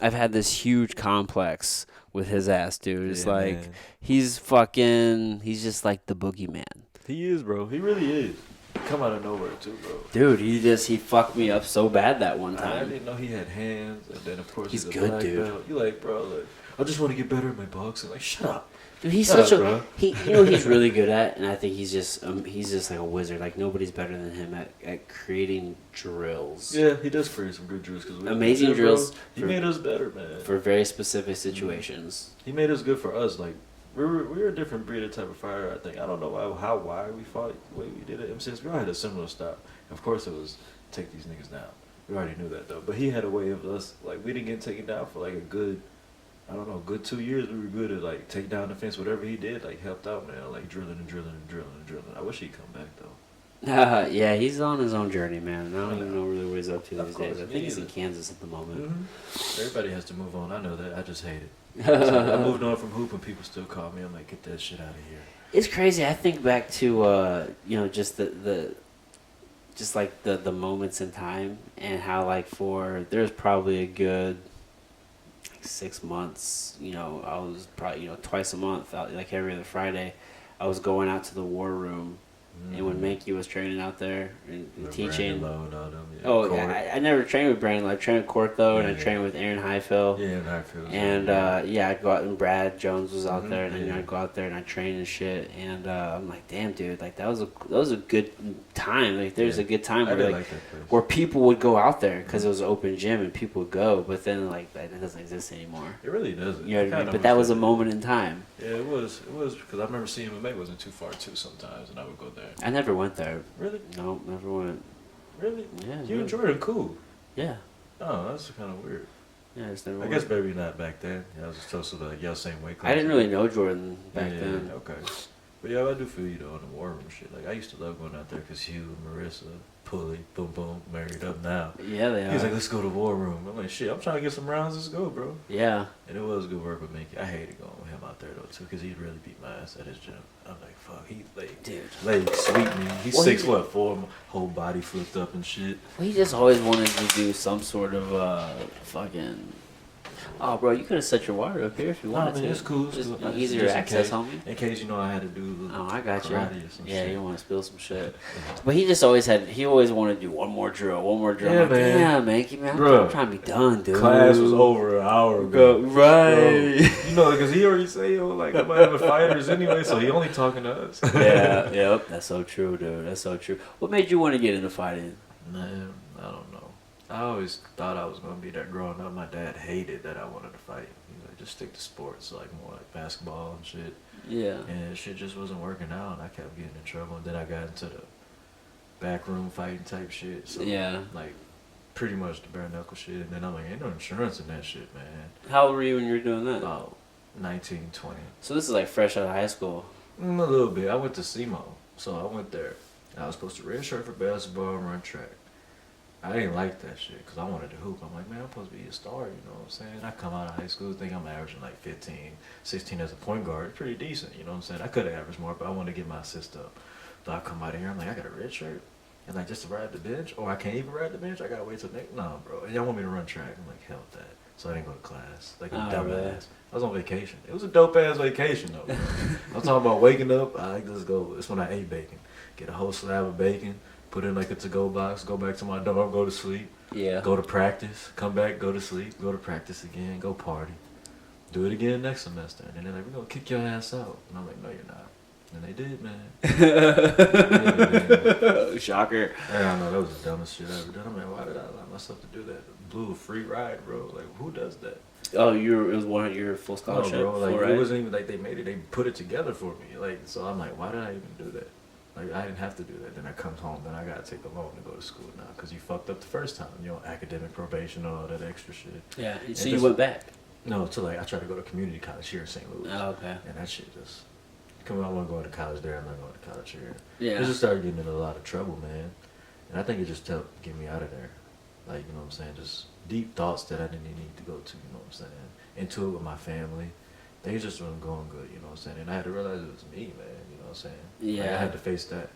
had this huge complex with his ass, dude. It's Yeah, like, man. he's just like the boogeyman. He is, bro. He really is. Come out of nowhere too, bro. Dude, he fucked me up so bad that one I time. didn't know he had hands, and then of course He's he's a good, black dude. belt. You like, bro? Like, I just want to get better at my boxing. Like, shut up. Dude, he's Shut such up, a bro. you know what he's really good at, and I think he's just like a wizard. Like nobody's better than him at creating drills. Yeah, he does create some good drills. Cause Amazing yeah, bro, drills He for- made us better, man. For very specific situations. He made us good for us. Like, we were a different breed of type of fighter, I think. I don't know why we fought the way we did it. Since we all had a similar style. Of course, it was take these niggas down. We already knew that, though. But he had a way of us, like, we didn't get taken down for, like, a good, I don't know, good 2 years. We were good at, like, take down the fence. Whatever he did, like, helped out, man. Like, drilling and drilling and drilling and drilling. I wish he'd come back, though. Yeah, he's on his own journey, man. I don't I even know. know really what he's up to Of these course, days. I me think he's in either. Kansas at the moment. Everybody has to move on. I know that. I just hate it. I moved on from hoop and people still call me. I'm like, get that shit out of here. It's crazy. I think back to just the moments in time and how like there's probably a good 6 months. I was probably twice a month, like every other Friday, I was going out to the war room. And when Mankey was training out there and teaching, I never trained with Brandon. I trained with Court though, and I trained with Aaron Highfill. Yeah, and Highfield. And I'd go out and Brad Jones was out there, and then yeah. I'd go out there and I'd train and shit. And I'm like, damn, dude, like that was a good time. Like there's a good time I where did like that place. where people would go out there because it was an open gym and people would go. But then like that doesn't exist anymore. It really doesn't. You know what I mean? But that was a moment in time. Yeah, it was because I remember seeing MMA wasn't too far too sometimes, and I would go there. I never went there. Really? No, never went. Really? Yeah. You and Jordan cool. Yeah. Oh, that's kind of weird. Yeah, I just never I went. guess maybe not back then. Yeah, I was just close to y'all same weight class. I didn't really know Jordan back yeah, then. Okay. But yeah, I do feel you though in the war room shit. Like I used to love going out there because Hugh and Marissa, Pulley, boom boom, married up now. Yeah, they are. He's like, let's go to the war room. I'm like, shit, I'm trying to get some rounds. Let's go, bro. Yeah. And it was good work with Mickey. I hated going with him out there though too, because he'd really beat my ass at his gym. I'm like, fuck, he like, Dude. like sweep me. He's Well, 6'4", my whole body flipped up and shit. Well, he just always wanted to do some sort of fucking. Oh, bro, you could have set your water up here if you No, wanted I mean, to. it's cool. It's Just cool. I easier just in access, case- homie. In case I had to do. Oh, I got you. karate or some Yeah, shit. you don't want to spill some shit. But he just always wanted to do one more drill. Yeah, I'm like, man. damn, Mankey, man, Bruh. I'm trying to be done, dude. Class was over an hour ago. Right. Bro, you know, because he already said, yo, like, nobody having fighters anyway, so he only talking to us. Yeah, yep. That's so true, dude. That's so true. What made you want to get into fighting? Man, I don't know. I always thought I was going to be that growing up. My dad hated that I wanted to fight. He was like, just stick to sports, like more like basketball and shit. Yeah. And shit just wasn't working out. And I kept getting in trouble. And then I got into the backroom fighting type shit. So, Yeah. like, pretty much the bare knuckle shit. And then I'm like, ain't no insurance in that shit, man. How old were you when you were doing that? About 19, 20. So this is like fresh out of high school. A little bit. I went to SEMO. So I went there. I was supposed to redshirt for basketball and run track. I didn't like that shit because I wanted to hoop. I'm like, man, I'm supposed to be a star, you know what I'm saying? I come out of high school, think I'm averaging like 15, 16 as a point guard. It's pretty decent, you know what I'm saying? I could have averaged more, but I wanted to get my assist up. So I come out of here, I'm like, I got a red shirt. And like, just to ride the bench, or I can't even ride the bench, I gotta wait till next. Nah, bro. And y'all want me to run track? I'm like, hell with that. So I didn't go to class. Like a dumbass. Really? I was on vacation. It was a dope ass vacation though. Bro. I'm talking about waking up. I like, let's go. It's when I ate bacon. Get a whole slab of bacon, put in like a to-go box, go back to my dorm, go to sleep. Yeah. Go to practice, come back, go to sleep, go to practice again, go party. Do it again next semester. And then they're like, we're going to kick your ass out. And I'm like, no, you're not. And they did, man. Shocker. Yeah, I know, that was the dumbest shit I ever done. I'm like, why did I allow myself to do that? Blew a free ride, bro. Like, who does that? Oh, it was one of your full No, scholarship. bro. Like, full it ride? wasn't even like they made it. They put it together for me. Like, so I'm like, why did I even do that? Like I didn't have to do that. Then I come home, then I gotta take a loan to go to school now because you fucked up the first time. You know, academic probation, all that extra shit. Yeah. So And you just went back. no, to like I tried to go to community college here in St. Louis, Oh, okay. and that shit just. Come on, I want to go to college there. I'm not going to college here. Yeah. I just started getting in a lot of trouble, man. And I think it just helped get me out of there. Like, you know what I'm saying? Just deep thoughts that I didn't even need to go to, you know what I'm saying? Into it with my family. Things just weren't going good, you know what I'm saying? And I had to realize it was me, man, you know what I'm saying? Yeah. Like, I had to face that.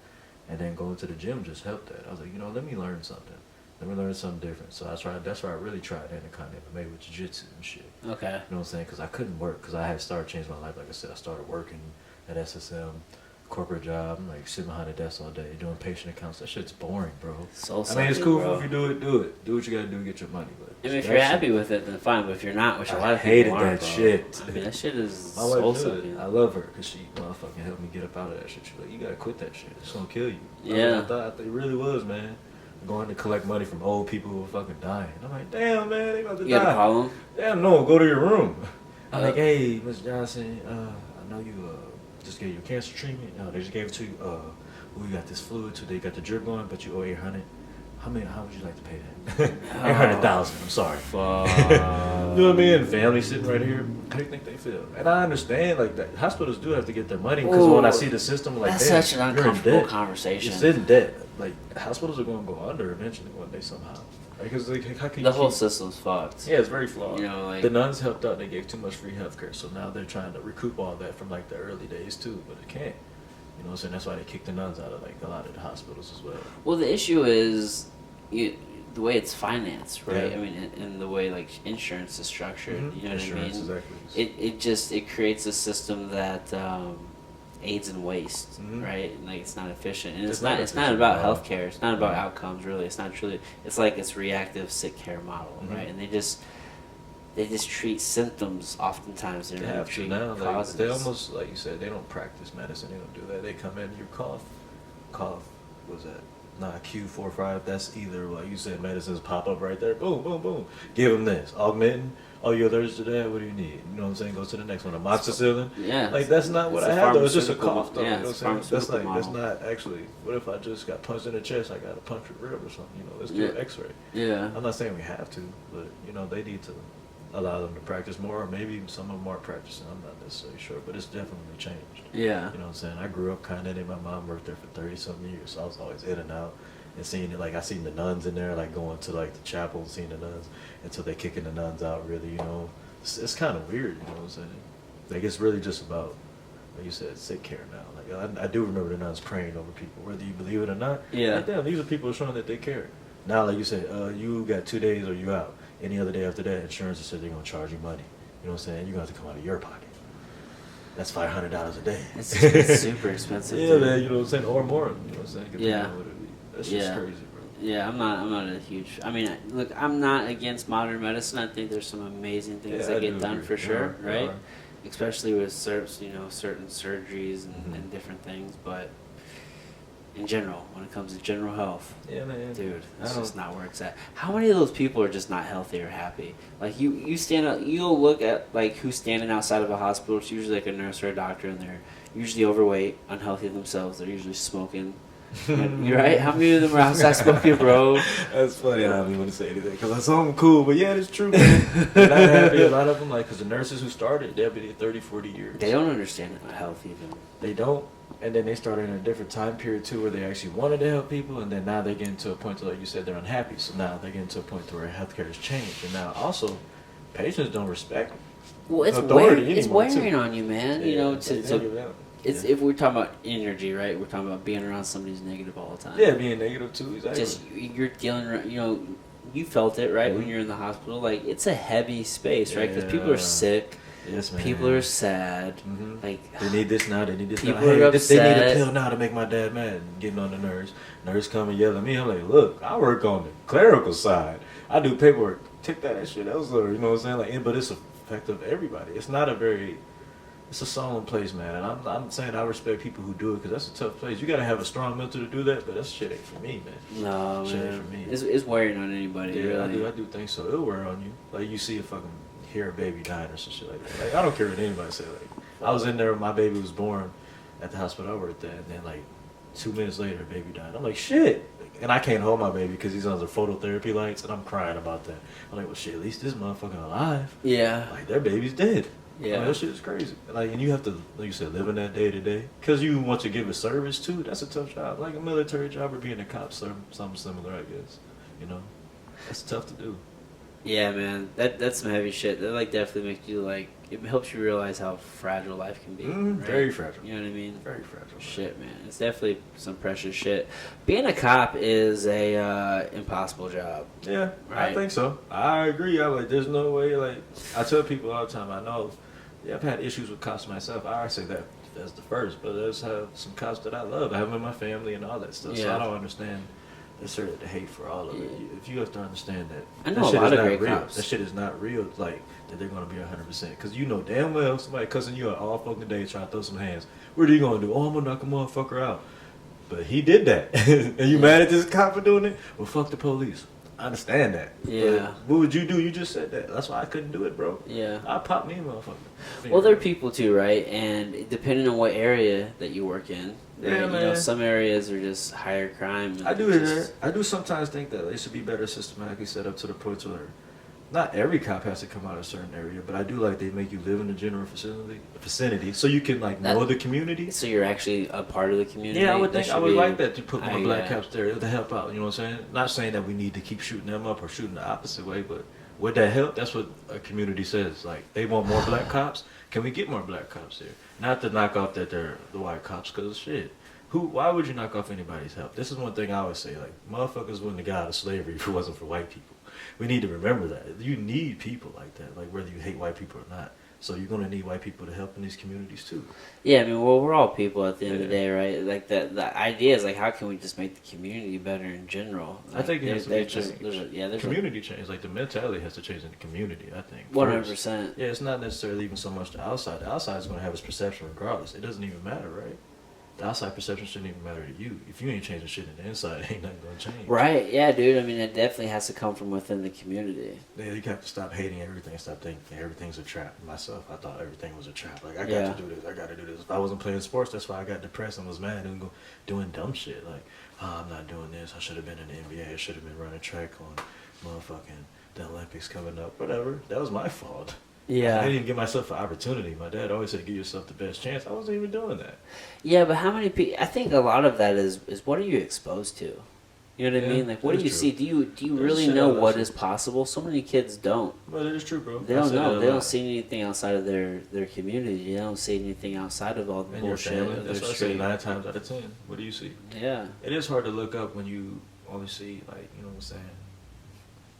And then going to the gym just helped that. I was like, you know, let me learn something. Let me learn something different. So that's why I really tried Anaconda MMA with jiu-jitsu and shit. Okay. You know what I'm saying? Because I couldn't work. Because I had started changing my life. Like I said, I started working at SSM, corporate job. I'm like sitting behind a desk all day doing patient accounts. That shit's boring, bro. Soul I mean, it's sucking, cool bro. if you do it, do it. Do what you gotta do to get your money. But I mean, if that you're shit- happy with it, then fine. But if you're not, which a I lot of hated people aren't, that bro. shit. I mean, that shit is my wife soul do sucking. it. I love her because she motherfucking helped me get up out of that shit. She's like, you gotta quit that shit. It's gonna kill you. Yeah. I thought it really was, man. Going to collect money from old people who were fucking dying. I'm like, damn, man, they about to You had to die. call them? Damn, no, go to your room. I'm Uh, like, hey, Miss Johnson, I know you just gave you cancer treatment. No, they just gave it to you. We got this fluid too. They got the drip going, but you owe 800. How would you like to pay that? 800,000. I'm sorry. Fuck. You know what I mean? Family sitting right here. How do you think they feel? And I understand, like, that hospitals do have to get their money because when I see the system, I'm like, That's damn, such an you're in uncomfortable debt. conversation. You're in debt. Like, hospitals are going to go under eventually one day somehow. Because like, how can The you whole keep- system's fucked. Yeah, it's very flawed. You know, like The nuns helped out. They gave too much free healthcare, so now they're trying to recoup all that from like the early days too, but it can't. You know what I'm saying? That's why they kicked the nuns out of like a lot of the hospitals as well. well, the issue is the way it's financed, right? Yeah. I mean, and the way like insurance is structured. Mhm. You know Insurance, what I mean? exactly. It creates a system that aids in waste, Mhm. right? And, like it's not efficient, and It's it's not not efficient about at all. healthcare. It's not about No. outcomes, really. It's not truly. It's like it's reactive sick care model, Mhm. right? And they just treat symptoms oftentimes. They They don't really have to treat now. Like, causes. they almost, like you said, they don't practice medicine. They don't do that. They come in, you cough. What's that? Nah, Q45. That's either like you said, medicines pop up right there. Boom, boom, boom. Give them this. Augmentin. Oh, you're allergic to that. What do you need? You know what I'm saying? Go to the next one. Amoxicillin. Yeah. Like that's not what It's I a have though. It's just a pharmaceutical- cough though. yeah, You know it's what I'm a saying? That's pharmaceutical not actually. What if I just got punched in the chest? I got a punctured rib or something. You know, let's do Yeah. an X-ray. Yeah. I'm not saying we have to, but you know they need to allow them to practice more. Or maybe some of them are practicing. I'm not necessarily sure, but it's definitely changed. Yeah. You know what I'm saying? I grew up kind of in. My mom worked there for 30-something years, so I was always in and out. And seeing it, like I seen the nuns in there, like going to like the chapel, and seeing the nuns until they kicking the nuns out. Really, you know, it's kind of weird. You know what I'm saying? Like it's really just about, like you said, sick care now. Like I do remember the nuns praying over people, whether you believe it or not. Yeah. Like, damn, these are people showing that they care. Now, like you said, you got 2 days or you out. Any other day after that, insurance has said they're gonna charge you money. You know what I'm saying? You're gonna have to come out of your pocket. That's $500 a day. It's super expensive. Yeah, dude. man. You know what I'm saying? Or more. You know what I'm saying? Depending Yeah. on what it be. That's just Yeah. crazy, bro. Yeah, I'm not a huge. I mean, look, I'm not against modern medicine. I think there's some amazing things Yeah, that I get do done agree. for sure, Yeah, right? yeah. Especially with certain surgeries Mhm. and different things. But in general, when it comes to general health, Yeah, man. dude, I it's don't- just not where it's at. How many of those people are just not healthy or happy? Like you stand up, you'll look at like who's standing outside of a hospital. It's usually like a nurse or a doctor, and they're usually overweight, unhealthy themselves. They're usually smoking. You're right. How many of them are outside smoking, bro? That's funny. I don't even want to say anything because I saw them cool, but yeah, it's true, man. They're not happy. A lot of them, like, because the nurses who started, they've been here 30, 40 years. They don't understand health even. They don't. And then they started in a different time period, too, where they actually wanted to help people. And then now they're getting to a point, to, like you said, they're unhappy. So now they're getting to a point to where healthcare has changed. And now also, patients don't respect Well, it's authority wearing, it's anymore, too. wearing on you, man. You know, it's yeah. if we're talking about energy, right? We're talking about being around somebody who's negative all the time. Yeah, being negative, too. Exactly. Just you're dealing, you know, you felt it, right? When Mhm. you're in the hospital, like it's a heavy space, right? Because people are Yeah. sick, Yes, man. people are sad, Mhm. like They need this now. They need this People now. Hey, are they need a upset. pill now to make my dad mad. And getting on the nurse. Nurse come and yell at me. I'm like, look, I work on the clerical side. I do paperwork. Take that shit elsewhere. You know what I'm saying? Like, but it's effective everybody. It's not a very. It's a solemn place, man. And I'm saying I respect people who do it because that's a tough place. You gotta have a strong mental to do that. But that shit ain't for me, man. no, Shit ain't man. for me. It's wearing on anybody, Yeah, really. I do think so. It'll wear on you. Like you see a fucking hear a baby dying or some shit like that. Like I don't care what anybody say. Like I was in there when my baby was born at the hospital I worked at, and then like 2 minutes later, baby died. I'm like, shit. And I can't hold my baby because he's under phototherapy lights, and I'm crying about that. I'm like, well, shit, at least this motherfucker alive. Yeah. Like, their baby's dead. Yeah. That shit is crazy. Like, and you have to, like you said, live in that day to day. Because you want to give a service, too. That's a tough job. Like a military job or being a cop, something similar, I guess. You know? That's tough to do. Yeah, man. That's some heavy shit. That, like, definitely makes you, like, it helps you realize how fragile life can be. Right? Very fragile. You know what I mean? Very fragile. Shit, man. It's definitely some precious shit. Being a cop is a impossible job. Yeah, right? I think so. I agree. I'm like, there's no way. Like, I tell people all the time, I know, yeah, I've had issues with cops myself. I say that as the first, but there's some cops that I love. I have them in my family and all that stuff. So I don't understand necessarily the hate for all of it. If you have to understand that, I know that a lot shit of is great not real. cops. That shit is not real. Like that they're gonna be 100%. Because you know damn well somebody cussing you out all fucking day trying to throw some hands. What are you gonna do? Oh, I'm gonna knock a motherfucker out. But he did that, and you mad at this cop for doing it? Well, fuck the police. I understand that. Yeah. But what would you do? You just said that. That's why I couldn't do it, bro. Yeah. I pop me a motherfucker. Well, there are people too, right? And depending on what area that you work in, Yeah, you know, man. some areas are just higher crime. And I do just, I do sometimes think that it should be better systematically set up to the point where not every cop has to come out of a certain area, but I do like they make you live in the general vicinity so you can like know the community. So you're actually a part of the community. Yeah, I would think I would like that to put more black yeah. cops there to help out. You know what I'm saying? Not saying that we need to keep shooting them up or shooting the opposite way, but would that help? That's what a community says. Like they want more black cops. Can we get more black cops here? Not to knock off that they're the white cops, because shit. Why would you knock off anybody's help? This is one thing I always say. Like motherfuckers wouldn't have got out of slavery if it wasn't for white people. We need to remember that. You need people like that, like whether you hate white people or not. So you're gonna need white people to help in these communities too. Yeah, I mean, well, we're all people at the end of the day, right? Like the idea is like, how can we just make the community better in general? Like, I think it has to be changed. There's community change. Like the mentality has to change in the community. I think 100%. Yeah, it's not necessarily even so much the outside. The outside is gonna have its perception regardless. It doesn't even matter, right? The outside perception shouldn't even matter to you. If you ain't changing shit in the inside, ain't nothing gonna change. Right? Yeah, dude. I mean, it definitely has to come from within the community. Yeah, you have to stop hating everything. Stop thinking everything's a trap. Myself, I thought everything was a trap. Like I got to do this. I got to do this. If I wasn't playing sports, that's why I got depressed and was mad and doing dumb shit. Like, oh, I'm not doing this. I should have been in the NBA. I should have been running track on motherfucking the Olympics coming up. Whatever. That was my fault. Yeah. I didn't even give myself an opportunity. My dad always said, give yourself the best chance. I wasn't even doing that. Yeah, but how many people? I think a lot of that is what are you exposed to? You know what I mean? Like, what do you see? Do you really know what is possible? So many kids don't. But it is true, bro. They don't know. They don't see anything outside of their community. They don't see anything outside of all the bullshit. Your family. That's what I say 9 times out of 10. What do you see? Yeah. It is hard to look up when you only see, like, you know what I'm saying?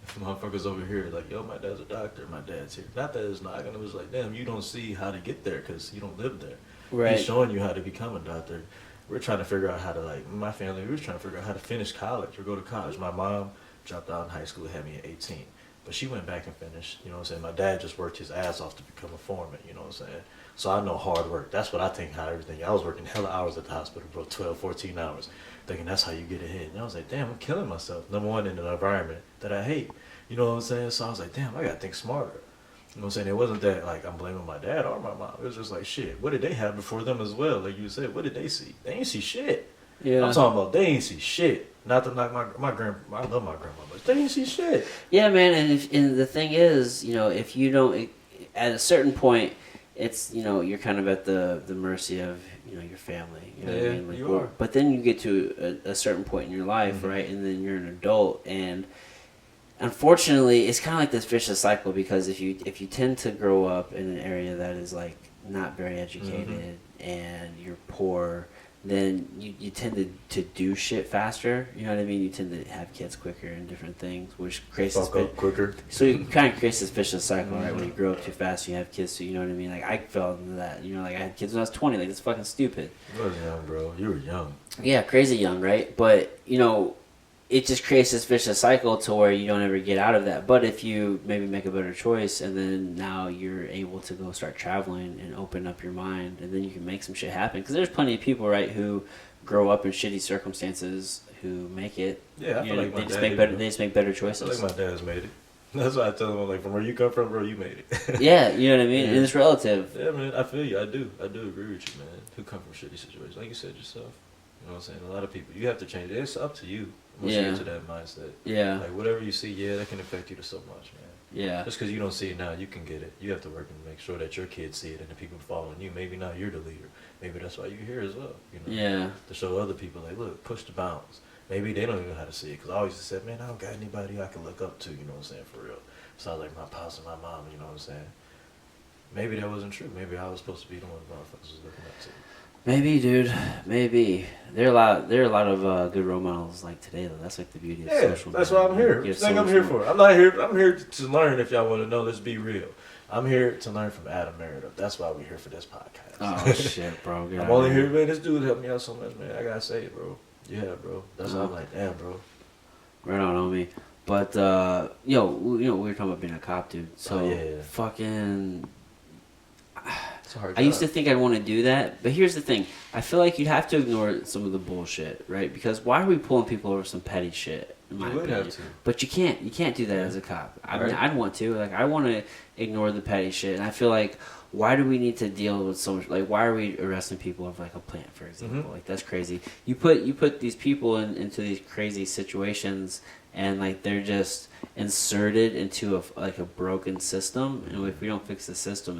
If motherfuckers over here, like, yo, my dad's a doctor, my dad's here. Not that it's not gonna, it's like, damn, you don't see how to get there because you don't live there. Right. He's showing you how to become a doctor. We're trying to figure out how to, like, my family, we were trying to figure out how to finish college or go to college. My mom dropped out in high school, had me at 18. But she went back and finished, you know what I'm saying? My dad just worked his ass off to become a foreman, you know what I'm saying? So I know hard work. That's what I think how everything, I was working hella hours at the hospital, bro, 12, 14 hours, thinking that's how you get ahead. And I was like, damn, I'm killing myself. Number one, in an environment that I hate. You know what I'm saying? So I was like, damn, I gotta think smarter. You know what I'm saying? It wasn't that, like, I'm blaming my dad or my mom. It was just like, shit, what did they have before them as well? Like you said, what did they see? They ain't see shit. Yeah. I'm talking about they ain't see shit. Not to knock my grandma, I love my grandma, but they ain't see shit. Yeah, man, and the thing is, you know, if you don't, at a certain point, it's, you know, you're kind of at the mercy of, you know, your family. You know what I mean? Like, you are. But then you get to a certain point in your life, Mm-hmm. right? And then you're an adult, and unfortunately, it's kind of like this vicious cycle, because if you tend to grow up in an area that is like not very educated and you're poor, then you tend to do shit faster. You know what I mean? You tend to have kids quicker and different things, which creates this quicker. So it kind of creates this vicious cycle, right? When you grow up too fast, you have kids. So you know what I mean? Like I fell into that. You know, like I had kids when I was 20. Like it's fucking stupid. You was young, bro. You were young. Yeah, crazy young, right? But you know, it just creates this vicious cycle to where you don't ever get out of that. But if you maybe make a better choice, and then now you're able to go start traveling and open up your mind, and then you can make some shit happen. Because there's plenty of people, right, who grow up in shitty circumstances who make it. Yeah, I feel like my they just dad make did, better. bro. They just make better I choices. feel like my dad's made it. That's why I tell him, I'm like, from where you come from, bro, you made it. Yeah, you know what I mean? Yeah. And it's relative. Yeah, man, I feel you. I do agree with you, man. Who come from shitty situations. Like you said yourself. You know what I'm saying? A lot of people, you have to change it. It's up to you once you Yeah. get to that mindset. Yeah. Like, whatever you see, yeah, that can affect you to so much, man. Yeah. Just because you don't see it now, you can get it. You have to work and make sure that your kids see it and the people following you. Maybe not you're the leader. Maybe that's why you're here as well. You know, Yeah. to show other people, like, look, push the bounds. Maybe they don't even know how to see it. Because I always just said, man, I don't got anybody I can look up to, you know what I'm saying, for real. Sounds like my pops and my mom, you know what I'm saying. Maybe that wasn't true. Maybe I was supposed to be the one motherfuckers was looking up to. Maybe, dude. Maybe there are a lot of good role models like today. Though that's like the beauty of social. That's media. what I'm here. You That's have the thing I'm social- here for. I'm not here. I'm here to learn. If y'all want to know, let's be real. I'm here to learn from Adam Meredith. That's why we're here for this podcast. Oh shit, bro. Get I'm out only of here, man. This dude helped me out so much, man. I gotta say it, bro. Yeah, bro. That's why I'm like, damn, bro. Right on me. But we were talking about being a cop, dude. So yeah. fucking. It's a hard I used to job. think I'd want to do that, but here's the thing: I feel like you'd have to ignore some of the bullshit, right? Because why are we pulling people over some petty shit? In my You would opinion? have to. But you can't. You can't do that as a cop. I mean, Right. I'd want to. Like, I want to ignore the petty shit, and I feel like, why do we need to deal with so much? Like, why are we arresting people over like a plant, for example? Mhm. Like, that's crazy. You put these people into these crazy situations, and like they're just inserted into a broken system. And if we don't fix the system,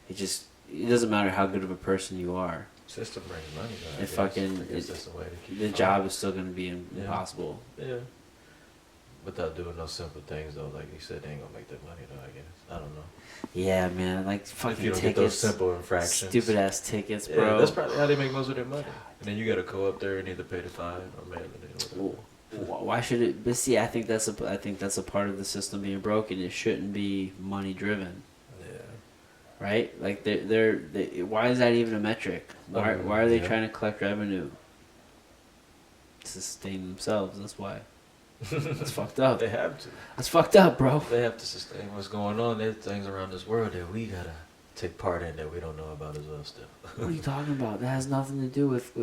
it doesn't matter how good of a person you are. System brings money, though. I It guess. fucking- I guess that's the way to keep The it job going. is still going to be impossible. Yeah. Without doing those simple things, though, like you said, they ain't gonna make that money, though. I guess. I don't know. Yeah, man. Like If fucking you don't get those tickets, simple infractions. stupid ass tickets, Yeah, bro. that's probably how they make most of their money. And then you gotta go up there and either pay the fine or mail it in. Whatever. Why should it? But see, I think that's a part of the system being broken. It shouldn't be money driven, Yeah. right? Like why is that even a metric? Why are they Yeah. trying to collect revenue to sustain themselves? That's why. That's fucked up. They have to. That's fucked up, bro. They have to sustain what's going on. There's things around this world that we gotta take part in that we don't know about as well still. What are you talking about? That has nothing to do with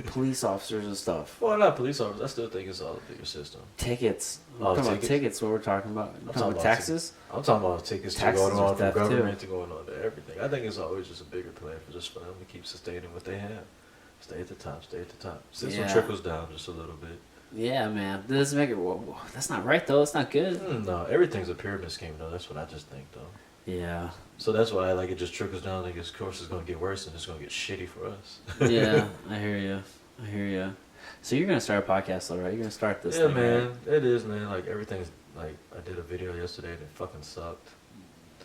police officers and stuff. Well, not police officers. I still think it's all a bigger system. Tickets. We're Oh, talking about tickets? tickets. What we're talking about? We're talking about taxes. I'm talking about tickets to Taxes going are on from theft, too. government to going on to everything. I think it's always just a bigger plan for them to keep sustaining what they have. Stay at the top, stay at the top. System Yeah. trickles down just a little bit. Yeah, man. That doesn't make it. Well, that's not right though. It's not good. No, everything's a pyramid scheme though. That's what I just think though. Yeah. So that's why it just trickles down. Like, of course, it's gonna get worse and it's gonna get shitty for us. Yeah, I hear you. I hear you. So you're gonna start a podcast, though, right? You're gonna start this. Yeah, thing, man. right? It is, man. Like everything's like I did a video yesterday and it fucking sucked.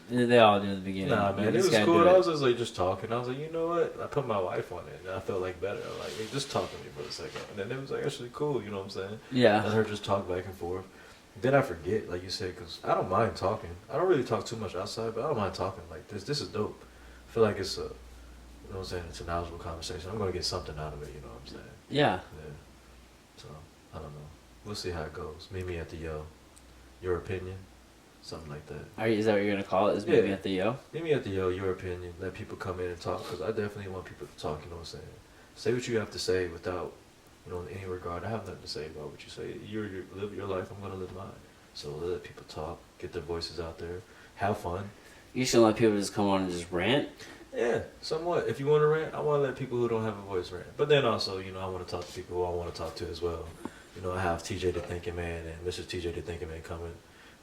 They all do in the beginning. Nah, You man, it just was gotta cool. do I it. was just like just talking. I was like, you know what? I put my wife on it, and I felt like better. I'm like, hey, just talk to me for a second, and then it was like actually cool. You know what I'm saying? Yeah. Let her just talk back and forth. Then I forget, like you said, because I don't mind talking. I don't really talk too much outside, but I don't mind talking like this. This is dope. I feel like it's a, you know what I'm saying? It's a knowledgeable conversation. I'm gonna get something out of it. You know what I'm saying? Yeah. Yeah. So I don't know. We'll see how it goes. Meet me at the Yo. Your opinion. Something like that. Is that what you're gonna call it? Is maybe Yeah. at the Yo? Meet me at the Yo, your opinion. Let people come in and talk, because I definitely want people to talk, you know what I'm saying? Say what you have to say without, any regard. I have nothing to say about what you say. You live your life, I'm going to live mine. So let people talk, get their voices out there, have fun. You should let people just come on and just rant. Yeah, somewhat. If you want to rant, I want to let people who don't have a voice rant. But then also, I want to talk to people who I want to talk to as well. I have TJ the Thinking Man and Mrs. TJ the Thinking Man coming.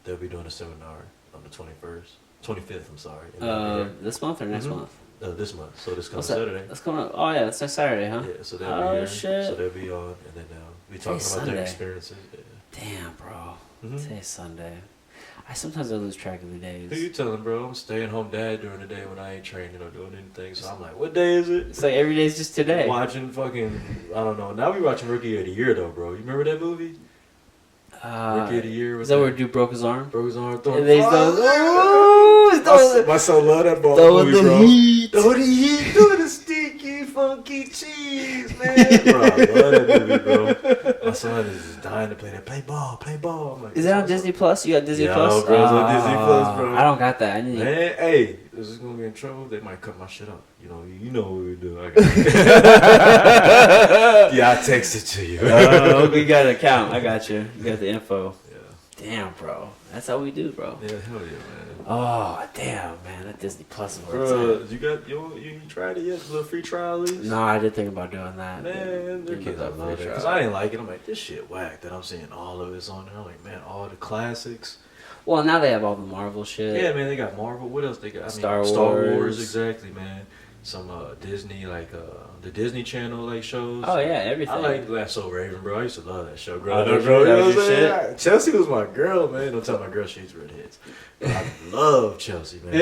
They'll be doing a seminar on the 25th, I'm sorry. And they'll be This month or next Mhm. month? here. This month, so this coming What's that? Saturday. That's coming up. Oh yeah, that's next Saturday, huh? Yeah, so they'll Oh, be here. shit. So they'll be on, and then we talking about Sunday. their experiences. Yeah. Damn, bro. Mhm. Today's Sunday. Sometimes I lose track of the days. Who you telling, bro? I'm a stay-at-home dad during the day when I ain't training or doing anything. So I'm like, what day is it? It's like every day's just today. Watching fucking, I don't know. Now we watching Rookie of the Year though, bro. You remember that movie? Rookie of the Year. Is that where dude broke his arm? broke his arm? And Throwing, they my son love that ball throwing movie, the bro. heat. Throwing the heat, doing the sticky, funky cheese, man. Bro, I love that movie, bro. My son is just dying to play that. Play ball, play ball. I'm like, Is that on Disney Plus? You got Disney Yeah, Plus? bro, it's on Disney Plus, bro. I don't got that. I need. Man, hey, this is gonna be in trouble. They might cut my shit up. You know what we do. I got yeah, I text it to you. We got an account. I got you. You got the info. Yeah. Damn, bro. That's how we do, bro. Yeah, hell yeah, man. Oh, damn, man. That Disney Plus is Bro, you tried it yet? A little free trial at least? No, I did think about doing that. Man, their kids I love it. Because I didn't like it. I'm like, this shit whack that I'm seeing all of this on there. I'm like, man, all the classics. Well, now they have all the Marvel shit. Yeah, man, they got Marvel. What else they got? Star Wars, exactly, man. Some Disney, like the Disney Channel, like shows. Oh yeah, everything. I like That's So Raven, bro. I used to love that show, bro. Oh, Bro, you know that was what I'm your saying? Chelsea was my girl, man. Don't tell my girl she hates redheads. But I love Chelsea, man.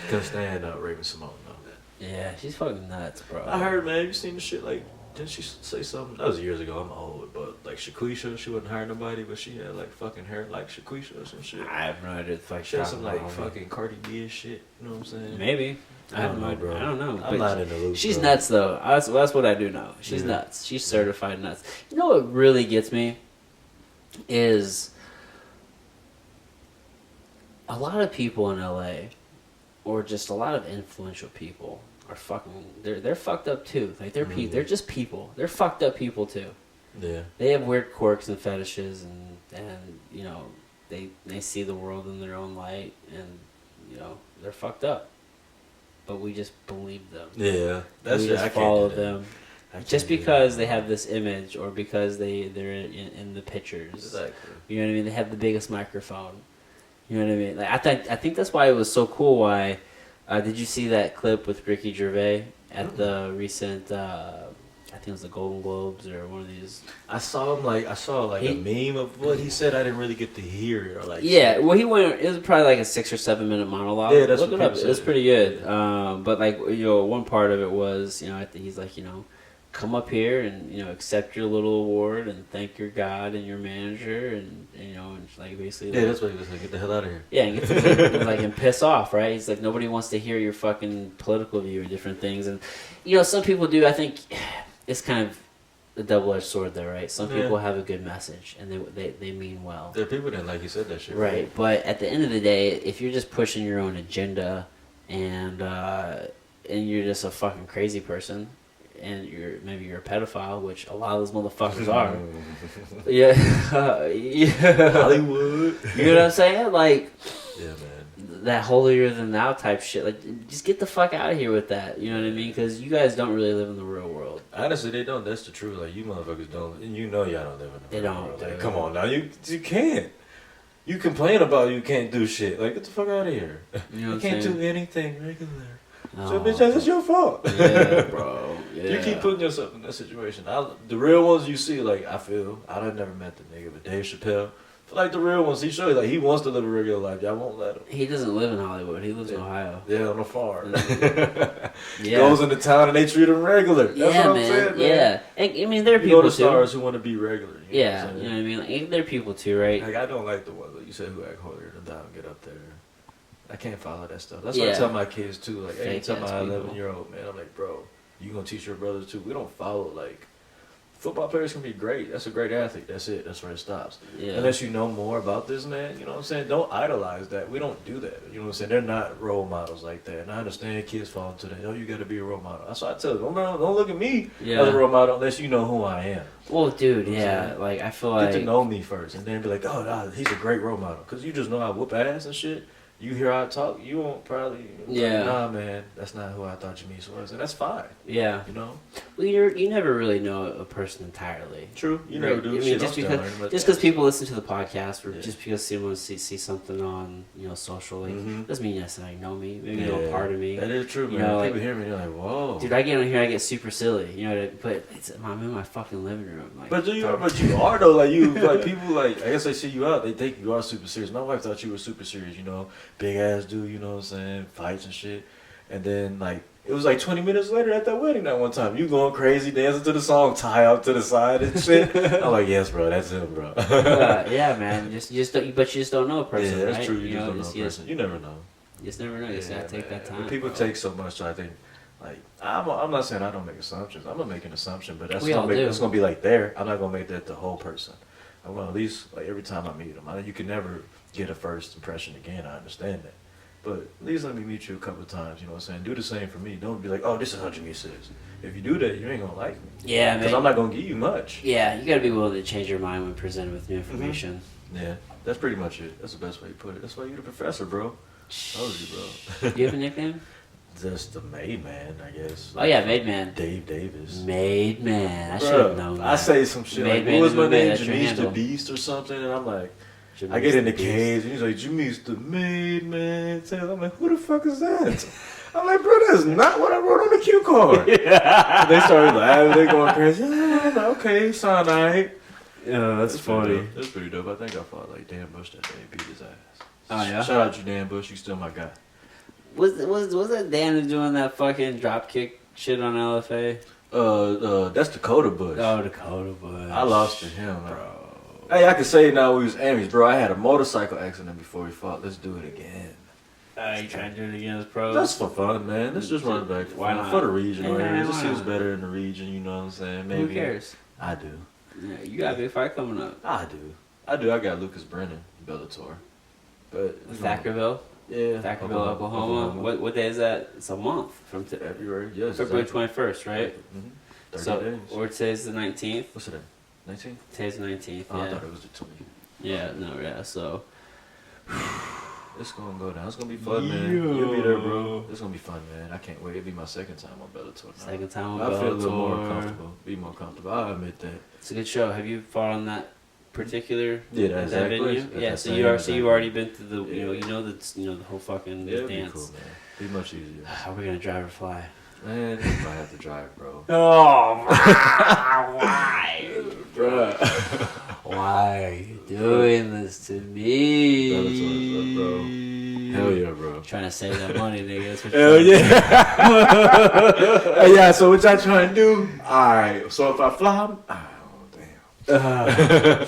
Couldn't stand Raven Simone, though. Yeah, she's fucking nuts, bro. I heard, man. You seen the shit like? Didn't she say something? That was years ago. I'm old, but like Shaquisha, she wouldn't hire nobody, but she had like fucking hair like Shaquisha or some shit. I have no idea. Fuck, She had some like fucking Cardi B and shit. You know what I'm saying? Maybe. I don't know, bro. I don't know. I'm not in the loop. She's bro. nuts, though. That's what I do know. She's nuts. She's certified nuts. You know what really gets me is a lot of people in LA, or just a lot of influential people, are fucking. They're fucked up too. Like they're just people. They're fucked up people too. Yeah. They have weird quirks and fetishes, and you know they see the world in their own light, and you know they're fucked up. But we just believe them. Yeah, We just follow them. Just because they have this image, or because they're in the pictures. Exactly. You know what I mean? They have the biggest microphone. You know what I mean? Like I think that's why it was so cool. Why did you see that clip with Ricky Gervais at the recent? I think it was the Golden Globes or one of these. I saw a meme of what he said. I didn't really get to hear it or like. Yeah, well, he went. It was probably like a 6 or 7 minute monologue. Yeah, that's Look what it up. people It was said. pretty good. Yeah. But like one part of it was I think he's like come up here and accept your little award and thank your God and your manager and and like basically. Yeah, that's what he was like. Get the hell out of here. Yeah, and get and piss off, right? He's like nobody wants to hear your fucking political view or different things, and some people do. I think it's kind of a double-edged sword, though, right? Some people have a good message and they mean well. There are people that like you said that shit. Right, but at the end of the day, if you're just pushing your own agenda and you're just a fucking crazy person, and maybe you're a pedophile, which a lot of those motherfuckers are. Yeah, yeah. Hollywood. You know what I'm saying? Like, yeah, man. That holier than thou type shit. Like, just get the fuck out of here with that. You know what I mean? Because you guys don't really live in the real world. Honestly, they don't. That's the truth. Like, you motherfuckers don't. And y'all don't live in the real world. They Like, don't. come on now. You can't. You complain about you can't do shit. Like, get the fuck out of here. You know what I'm can't saying? do anything regular. Oh, So, bitch, that's your fault. Yeah, bro. Yeah. You keep putting yourself in that situation. The real ones you see, like, I've never met the nigga, but Dave Chappelle. Like the real ones, he shows you like he wants to live a regular life. Y'all won't let him. He doesn't live in Hollywood. He lives in Ohio. Yeah, on a farm. Yeah. Goes into town and they treat him regular. That's yeah, what I'm man. saying, man. Yeah. And, I mean, there are You people go to too. stars who want to be regular. You Yeah, know what I'm you know saying? what I mean. Like, there are people too, right? Like I don't like the ones like you said who act holier than thou and get up there. I can't follow that stuff. That's what I Yeah. tell my kids too. Like, hey, Fake tell my ass people. 11-year-old man, I'm like, bro, you gonna teach your brothers too. We don't follow like. Football players can be great. That's a great athlete. That's it. That's where it stops. Yeah. Unless you know more about this man, you know what I'm saying? Don't idolize that. We don't do that. You know what I'm saying? They're not role models like that. And I understand kids fall into that. Oh, you got to be a role model. That's why I tell them, don't look at me as a role model unless you know who I am. Well, dude, You know what I'm saying? like, I feel like... Get to know me first and then be like, oh, nah, he's a great role model. Because you just know I whoop ass and shit. You hear how I talk, you won't probably... Yeah. Like, nah, man, that's not who I thought Jamese was. And that's fine. Yeah. You know? Well, you never really know a person entirely. True. You never do. I mean, Shit, just I'm still learning about because that. people listen to the podcast, or Yeah. just because someone see something on social, like, Mhm. doesn't mean you necessarily know me. Maybe you know a part of me. That is true, man. You know, People like- hear me, they're like, whoa. Dude, I get on here, I get super silly, but I'm in my fucking living room. Like, But you are though, like you, like people, like I guess they see you out, they think you are super serious. My wife thought you were super serious, big ass dude, you know what I'm saying, fights and shit. And then like it was like 20 minutes later at that wedding that one time, you going crazy, dancing to the song, tie up to the side and shit. I'm like, yes, bro, that's him, bro. yeah, man. But you just don't know a person. Yeah, that's right? true. You just don't know a you person. You never know. just never know. You just gotta take man. that time. But people bro. take so much, so I think. Like I'm not saying I don't make assumptions. I'm gonna make an assumption, but We all do. it's gonna be like there. I'm not gonna make that the whole person. I'm gonna at least like every time I meet them. You can never get a first impression again. I understand that, but at least let me meet you a couple of times. You know what I'm saying? Do the same for me. Don't be like, oh, this is how Jamese is. If you do that, you ain't gonna like me. Yeah, Because man. I'm not gonna give you much. Yeah, you gotta be willing to change your mind when presented with new information. Yeah, that's pretty much it. That's the best way to put it. That's why you're the professor, bro. Told you, bro. You have a nickname? Just the made man, I guess. Oh yeah, Made Man. Dave Davis. Made Man. I should have known that. I say some shit Made like, Man what was is my the man, name? that's your Jamese the handle. Beast or something? And I'm like, I Jamese get in the Beast. cage and he's like, Jamese the Made Man. I'm like, who the fuck is that? I'm like, bro, that's not what I wrote on the cue card. Yeah. They started laughing, they going crazy. Yeah, okay, sound alright. Yeah, that's funny. Dope. That's pretty dope. I think I fought like Dan Bush that day, beat his ass. Oh yeah. Shout out to Dan Bush, you still my guy. Was that Dan who's doing that fucking drop kick shit on LFA? That's Dakota Bush. Oh, Dakota Bush. I lost to him, bro. Hey, I can say now we was enemies, bro. I had a motorcycle accident before we fought. Let's do it again. You trying to do it again as pros? That's for fun, man. Let's just run it back Why not? for the region. Yeah, Right? It just why seems not? better in the region, you know what I'm saying? Maybe. Who cares? I do. Yeah, you got a big fight coming up. I do. I got Lucas Brennan, Bellator. But Thackerville? yeah. Thackerville, Oklahoma. What day is that? It's a month from February, yes. February 21st, right? Mm-hmm. 30 So, days. or today's the 19th. What's today? 19? Today's the 19th. Oh, I Yeah. thought it was the 20th. Yeah. No. Yeah. So. It's gonna go down. It's gonna be fun, man. You'll be there, bro. It's gonna be fun, man. I can't wait. It'll be my second time on Bellator now. Second time on I feel a little more Bellator. comfortable. Be more comfortable. I'll admit that. It's a good show. Have you fought on that particular Yeah, that exact venue? place. At Yeah. that So same you are. So exact you've already been to the. Yeah. The whole fucking Yeah, it'd be dance. cool, man. Be much easier. Are we gonna drive or fly? Man, you might have to drive, bro. Oh, why? Bruh. Why are you doing this to me? Bellator's up, bro. Hell yeah, bro. Trying to save that money, nigga. That's what Hell you're yeah. Hey, yeah, so what y'all trying to do? Alright, so if I fly, oh, damn.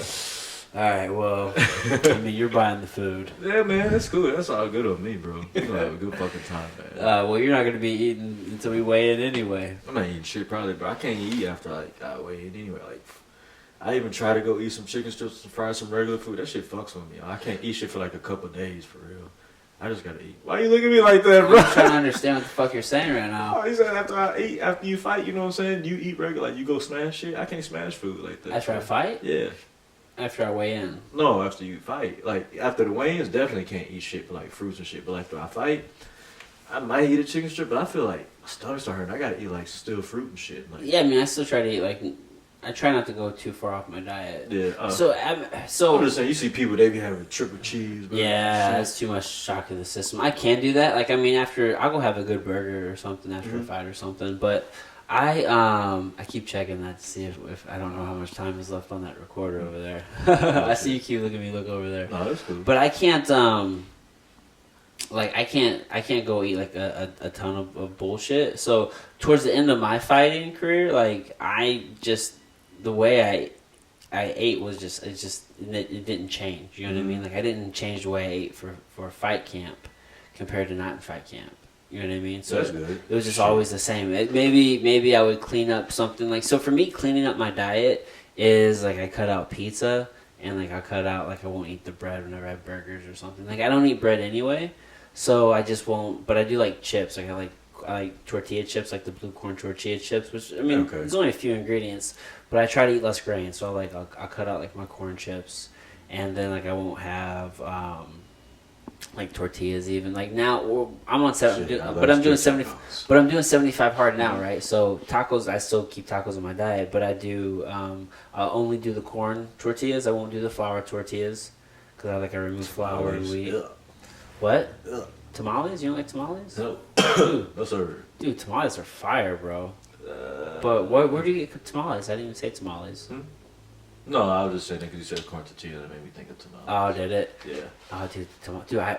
Alright, well, I mean, you're buying the food. Yeah, man, that's cool. That's all good on me, bro. We're gonna have a good fucking time, man. Well, you're not going to be eating until we weigh in anyway. I'm not eating shit probably, bro. I can't eat after I weigh in anyway. Like, I even try to go eat some chicken strips and fry some regular food. That shit fucks with me. I can't eat shit for like a couple days for real. I just gotta eat. Why you look at me like that, bro? I'm trying to understand what the fuck you're saying right now. Oh, you said after you fight, you know what I'm saying? You eat regular, like you go smash shit. I can't smash food like that. After I fight? Yeah. After I weigh in. No, after you fight. Like after the weigh-ins, definitely can't eat shit for like fruits and shit. But after I fight, I might eat a chicken strip, but I feel like my stomach's starting hurting. I gotta eat like still fruit and shit. Like, Yeah, I mean, I still try to eat, like, I try not to go too far off my diet. yeah. I'm I'm just saying, you see people, they be having triple cheese. Bro, yeah, shit. that's too much shock to the system. I can do that. Like, I mean, I'll go have a good burger or something after a fight or something. But I keep checking that to see if I don't know how much time is left on that recorder over there. I see you keep looking at me look over there. No, that's cool. But I can't like I can't go eat like a ton of bullshit. So towards the end of my fighting career, like the way I ate was it didn't change. You know what I mean? Like I didn't change the way I ate for fight camp compared to not in fight camp. You know what I mean? So That's good. it was just always the same. Maybe I would clean up something like, so for me, cleaning up my diet is like I cut out pizza and like I cut out, like I won't eat the bread whenever I have burgers or something. Like I don't eat bread anyway, so I just won't. But I do like chips. Like I like tortilla chips, like the blue corn tortilla chips. Which I mean, there's only a few ingredients, but I try to eat less grain. So I'll cut out like my corn chips, and then like I won't have like tortillas even. Like now I'm on 70, but I'm doing 70. But I'm doing 75 hard now, right? So tacos, I still keep tacos in my diet, but I do. I'll only do the corn tortillas. I won't do the flour tortillas because I remove flour and wheat. Ugh. What? Ugh. Tamales? You don't like tamales? No. Dude, No, sir. dude, tamales are fire, bro. But where do you get tamales? I didn't even say tamales. No, I was just saying that because you said corn tortilla, that made me think of tamales. Oh, did it? Yeah. Oh, dude,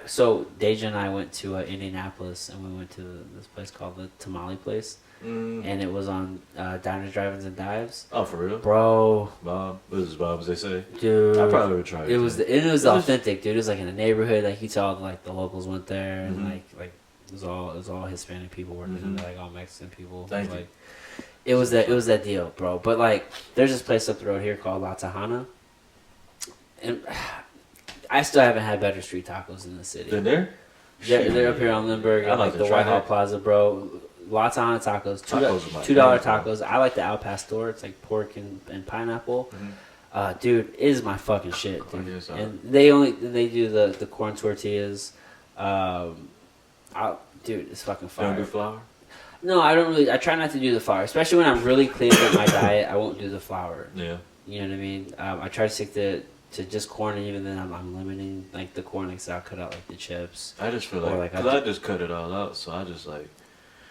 so Deja and I went to Indianapolis, and we went to this place called the Tamale Place, and it was on Diners, Drive-Ins, and Dives. Oh, for real? Bro, Bob. What is Bob, as they say? dude, I probably would try it. it was authentic, dude. It was like in a neighborhood, like you saw like the locals went there, and like it was all Hispanic people working there, like all Mexican people. Thank you. Like it was that deal, bro. But like there's this place up the road here called La Tejana, and I still haven't had better street tacos in the city. Been there? They're up here on Lindbergh, I'd at, like like to the try Whitehall that. Plaza, bro. La Tejana tacos, Tacos are my $2 favorite, bro. tacos. I like the Al Pastor. It's like pork and pineapple. Dude, it is my fucking shit, dude. Carne asada. And they do the corn tortillas. Um, dude, it's fucking You don't do fire. flour? No, I don't really. I try not to do the flour, especially when I'm really cleaning up my diet. I won't do the flour. Yeah. You know what I mean? I try to stick to just corn, and even then I'm limiting like the corn, like so I'll cut out like the chips. I just feel Or, like, like, I cause I just cut it all out, so I just like,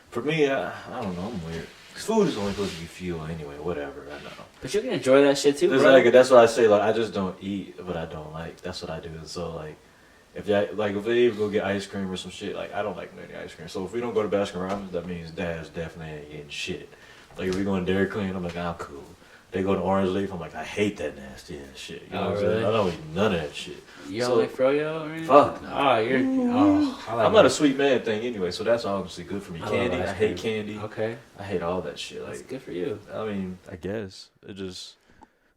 for me, I don't know, I'm weird. 'Cause food is only supposed to be fuel anyway, whatever, I know. But you can enjoy that shit too, It's bro. like, that's what I say, like, I just don't eat what I don't like. That's what I do. So, like, if they even go get ice cream or some shit, like, I don't like any ice cream. So if we don't go to Baskin Robbins, that means Dad's definitely ain't getting shit. Like, if we go to Dairy Queen, I'm like, I'm cool. They go to Orange Leaf, I'm like, I hate that nasty ass shit. You know what I'm saying? Really? I don't eat none of that shit. You So- don't like froyo or anything? Fuck no. Oh, you're. Oh, I like I'm not it. a sweet man thing anyway, so that's obviously good for me. I love Candy, ice I hate cream. candy. Okay, I hate all that shit. that's Like, good for you. I mean, I guess it just.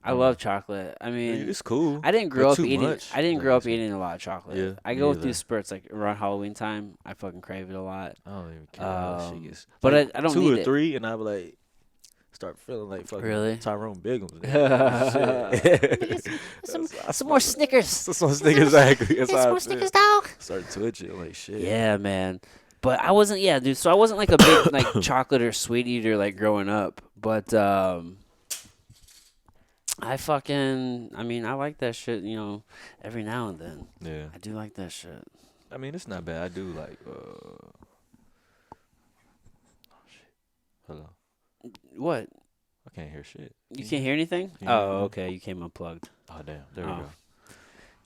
I love chocolate. I mean, It's cool. I didn't but grow up too eating. much, I didn't like grow I up said. eating a lot of chocolate. Yeah, I me go either. through spurts like around Halloween time. I fucking crave it a lot. I don't even care. How that shit Um, gets. but Like, I don't 2 need or it. 3, and I be like, start feeling like fucking Really? Tyrone Biggums. Some more Snickers. Some Snickers, exactly. That's how I feel. dog. Start twitching like shit. Yeah, man. But I wasn't. Yeah, dude. So I wasn't like a big like chocolate or sweet eater like growing up. But I fucking. I mean, I like that shit. You know, every now and then. Yeah. I do like that shit. I mean, it's not bad. I do like. Hello. What? I can't hear shit. You can't hear anything? Can you hear Oh, me? okay. You came unplugged. Oh damn. There we Oh. go.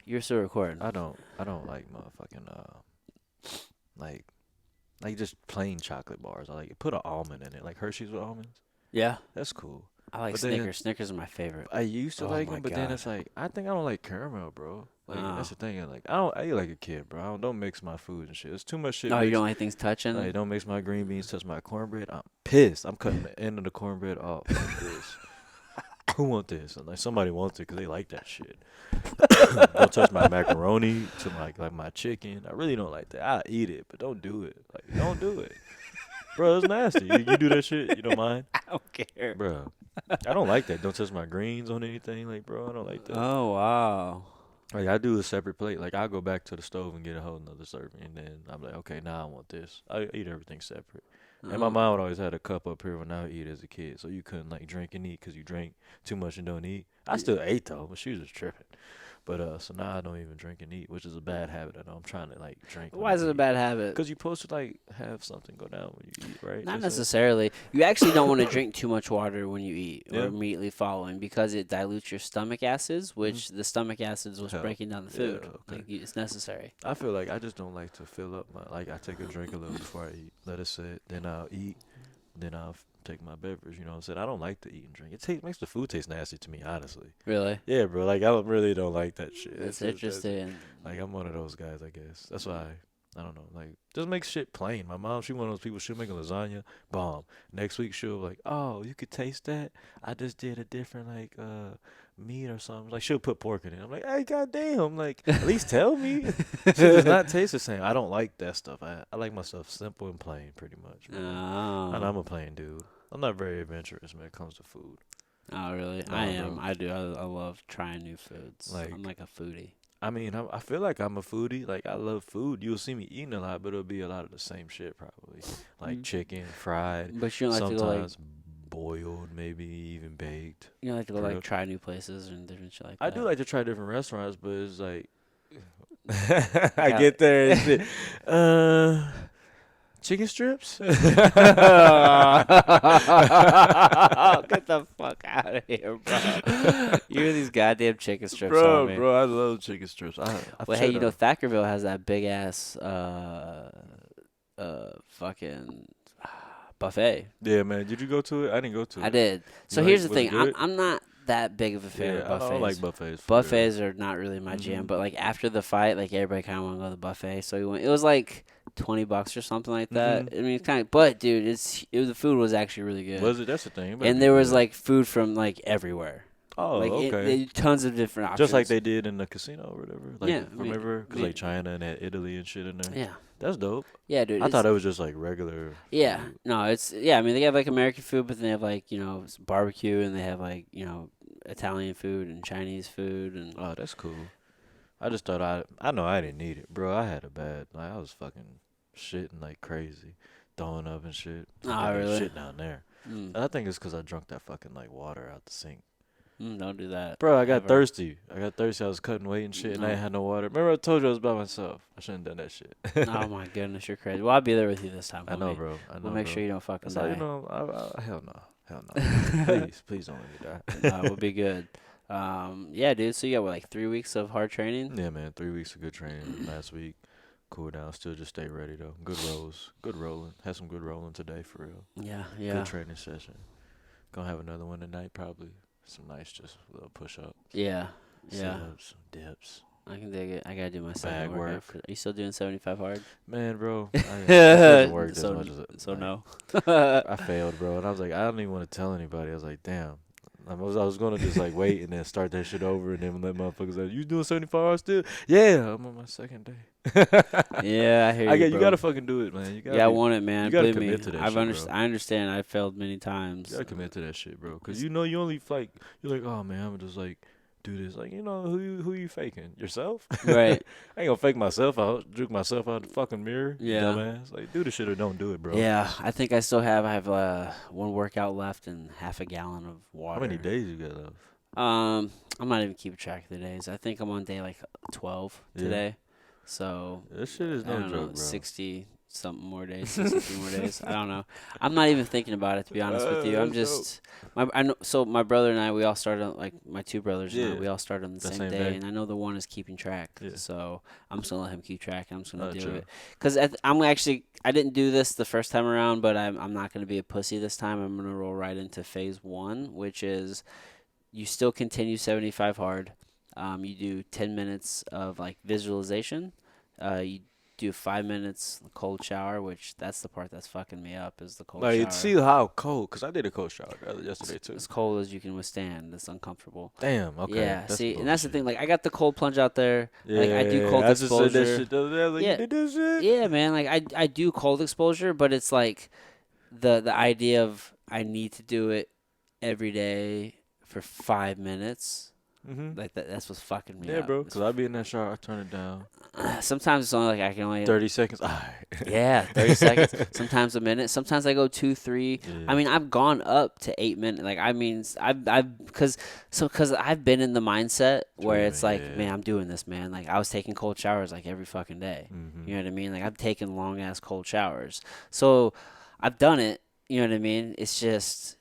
You're still recording. I don't like motherfucking like just plain chocolate bars. I like it. Put an almond in it, like Hershey's with almonds. Yeah. That's cool. I like But then- Snickers. Snickers are my favorite. I used to Oh like my them, but then God. it's like I think I don't like caramel, bro. Like that's Oh. the thing. Like I eat like a kid, bro. Don't mix my food and shit. It's too much shit. No, you mixed. don't like things touching? Like, don't mix my green beans touch my cornbread. I'm pissed. I'm cutting the end of the cornbread off like this. Who want this? And like somebody wants it because they like that shit. Don't touch my macaroni to like my chicken. I really don't like that. I eat it, but don't do it. Like don't do it, bro. It's nasty. You do that shit. You don't mind, I don't care. bro. I don't like that. Don't touch my greens on anything. Like, bro, I don't like that. Oh, wow. Like I do a separate plate. Like I'll go back to the stove and get a whole nother serving, and then I'm like, okay, now I want this. I eat everything separate. And my mom would always had a cup up here when I would eat as a kid, so you couldn't like drink and eat because you drank too much and don't eat. I still ate though, but she was just tripping. But so now I don't even drink and eat, which is a bad habit. I know I'm trying to like drink. Why is it a bad habit? Because you're supposed to like have something go down when you eat, right? Not It's necessarily. You actually don't want to drink too much water when you eat Yeah. or immediately following because it dilutes your stomach acids, which the stomach acids was Hell, breaking down the yeah, food. okay. Like, it's necessary. I feel like I just don't like to fill up my like I take a drink a little before I eat, let it sit, then I'll eat, then I'll take my beverage. You know what I'm saying? I don't like to eat and drink. It makes the food taste nasty to me, honestly. Really? Yeah, bro. Like I really don't like that shit. That's It's just- interesting. Like I'm one of those guys, I guess. That's why I don't know. Like just make shit plain. My mom, she one of those people. She'll make a lasagna, bomb. Next week she'll be like, oh, you could taste that. I just did a different like meat or something. Like she'll put pork in it. I'm like, hey, goddamn. Like at least tell me. She does not taste the same. I don't like that stuff. I like my stuff simple and plain, pretty much. Man. And Oh. I'm a plain dude. I'm not very adventurous when it comes to food. Oh, really? No, I am. bro. I do. I love trying new foods. Like- I'm like a foodie. I mean, I feel like I'm a foodie. Like I love food. You'll see me eating a lot, but it'll be a lot of the same shit probably. Like Mm. chicken, fried, But you don't like to go like sometimes boiled, maybe even baked. you don't like to go like grilled. try new places and different shit like I that. do like to try different restaurants, but it's like I Yeah. get there and shit. Chicken strips? Get the fuck out of here, bro. You and these goddamn chicken strips on me. Bro, I love chicken strips. I Well, hey, you know Thackerville has that big ass fucking buffet. Yeah, man. Did you go to it? I didn't go to it. I did. So like- here's the was it thing. I'm good? I'm not that big of a fan Yeah, of buffets. I don't like buffets. for real. Buffets are not really my jam, Mhm. but like after the fight, like everybody kind of want to go to the buffet. So we went. It was like $20 or something like that. Mhm. I mean, it's kind of. But dude, the food was actually really good. Was it? That's the thing. It better And be there was good. like food from like everywhere. oh, Like okay. tons of different options. Just like they did in the casino or whatever. Like, Yeah, I mean, remember? Because yeah. like China and had Italy and shit in there. Yeah. That's dope. Yeah, dude. I it's- thought it was just like regular. Yeah, food. no, it's I mean, they have like American food, but then they have like barbecue, and they have like Italian food and Chinese food and. Oh, that's cool. I just thought I know I didn't need it, bro. I had a bad, like I was fucking shitting like crazy, throwing up and shit. I Oh, couldn't even really? shit down there. Mm. And I think it's 'cause I drunk that fucking like water out the sink. Don't do that. Bro, I got Ever. thirsty. I was cutting weight and shit, and I No. ain't had no water. Remember I told you I was by myself. I shouldn't done that shit. Oh my goodness, you're crazy. Well, I'll be there with you this time, I know, homie. bro. I We'll know, make sure bro. you don't fucking That's how you die. know. Hell no, hell no. Please don't let me die. We'll be good. Yeah, dude. So you got what, like 3 weeks of hard training? Yeah, man. 3 weeks of good training last week. Cool down. Still just stay ready though. Good rolls. Good rolling. Had some good rolling today for real. Yeah, yeah, Good training session. Gonna have another one tonight probably. Some nice just little push ups. yeah, Sit yeah. ups, dips. I can dig it. I gotta do my Bag second workout. work. Are you still doing 75 hard? Man, bro, it hasn't worked as So, much as so like, no. I failed, bro, and I was like, I don't even want to tell anybody. I was like, damn. I was gonna just like wait and then start that shit over and then let motherfuckers like, you doing 75 hours still? Yeah, I'm on my second day. Yeah, I hear you, You bro. gotta fucking do it, man. You gotta Yeah, I want it, man. you gotta Believe me. commit to that shit, bro. I understand. I've failed many You times. gotta commit to that shit, bro. Cause you know you only like you're like, oh man, I'm just like do this. Like, you know who you faking? Yourself? Right. I ain't gonna fake myself out, juke myself out the fucking mirror. Yeah. Dumbass. Like, do the shit or don't do it, bro. Yeah, I think I still have. I have one workout left and half a gallon of water. How many days you got left? I'm not even keeping track of the days. I think I'm on day like 12 Yeah. today. So This shit is I no don't joke, know, bro. 60 something more days, 63 more days. I don't know. I'm not even thinking about it, to be honest with you. I'm That's just I know. So my brother and I, we all started on, like my two brothers and I, Yeah. we all started on the The same same day, day. and I know the one is keeping track. Yeah. So I'm just gonna let him keep track. And I'm just gonna do True. it because I didn't do this the first time around, but I'm not gonna be a pussy this time. I'm gonna roll right into phase one, which is you still continue 75 hard. You do 10 minutes of like visualization. You do 5 minutes cold shower, which that's the part that's fucking me up is the cold Like, shower. see how cold? Cause I did a cold shower yesterday too. As cold as you can withstand. It's uncomfortable. Damn. Okay. Yeah, That's see, and that's the bullshit. thing. Like, I got the cold plunge out there. Yeah, Like, I do cold I just said that exposure. shit the other day. I was like, Yeah. you did this shit? Yeah, man. Like, I do cold exposure, but it's like the idea of I need to do it every day for 5 minutes. Mm-hmm. Like that's what's fucking me Yeah, up. bro. Cause I be in that shower, I turn it down. Sometimes it's only like I can only 30 seconds. Alright. yeah 30 seconds. Sometimes a minute. Sometimes I go 2, 3. Yeah. I mean I've gone up to 8 minutes. Like I mean I've because I've been in the mindset where it's like Yeah. man I'm doing this man. Like I was taking cold showers like every fucking day. Mm-hmm. You know what I mean? Like I've taken long ass cold showers. So I've done it. You know what I mean? It's just.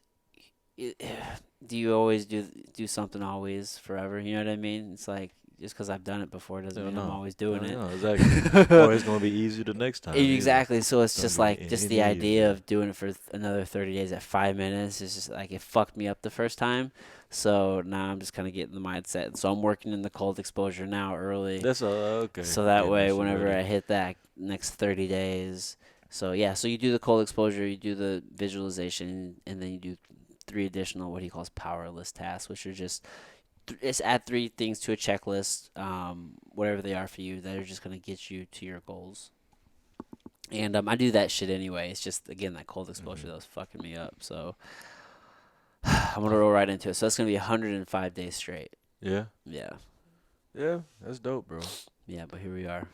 Do you always do something always forever? You know what I mean? It's like just because I've done it before doesn't mean I'm always doing it. No, exactly. Or it's gonna be easier the next time. Exactly. So it's Don't just be like just the any idea easier. of doing it for another 30 days at 5 minutes is just like it fucked me up the first time. So now I'm just kind of getting the mindset. And so I'm working in the cold exposure now early. That's okay. So that Getting way, that shit whenever ready. I hit that next 30 days. So yeah, so you do the cold exposure, you do the visualization, and then you do 3 additional what he calls powerless tasks, which are just it's add 3 things to a checklist, whatever they are for you, that are just gonna get you to your goals. And I do that shit anyway. It's just again that cold exposure that was fucking me up. So I'm gonna roll right into it. So that's gonna be 105 days straight. Yeah. Yeah, Yeah. That's dope, bro. yeah. But here we are,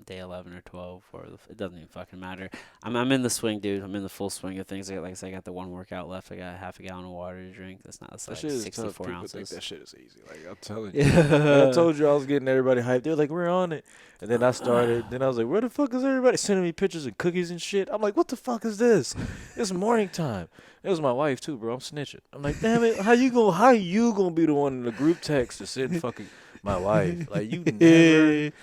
day 11 or 12, or it doesn't even fucking matter. I'm in the swing, dude. I'm in the full swing of things. Like I said, I got the one workout left. I got half a gallon of water to drink. That's That like shit is tough. 64 People ounces. think that shit is easy. Like I'm telling you. Like, I told you I was getting everybody hyped. They're like, we're on it. And then I started. Then I was like, where the fuck is everybody sending me pictures and cookies and shit? I'm like, what the fuck is this? It's morning time. It was my wife too, bro. I'm snitching. I'm like, damn it. How you gonna be the one in the group text to send fucking my wife? Like you never.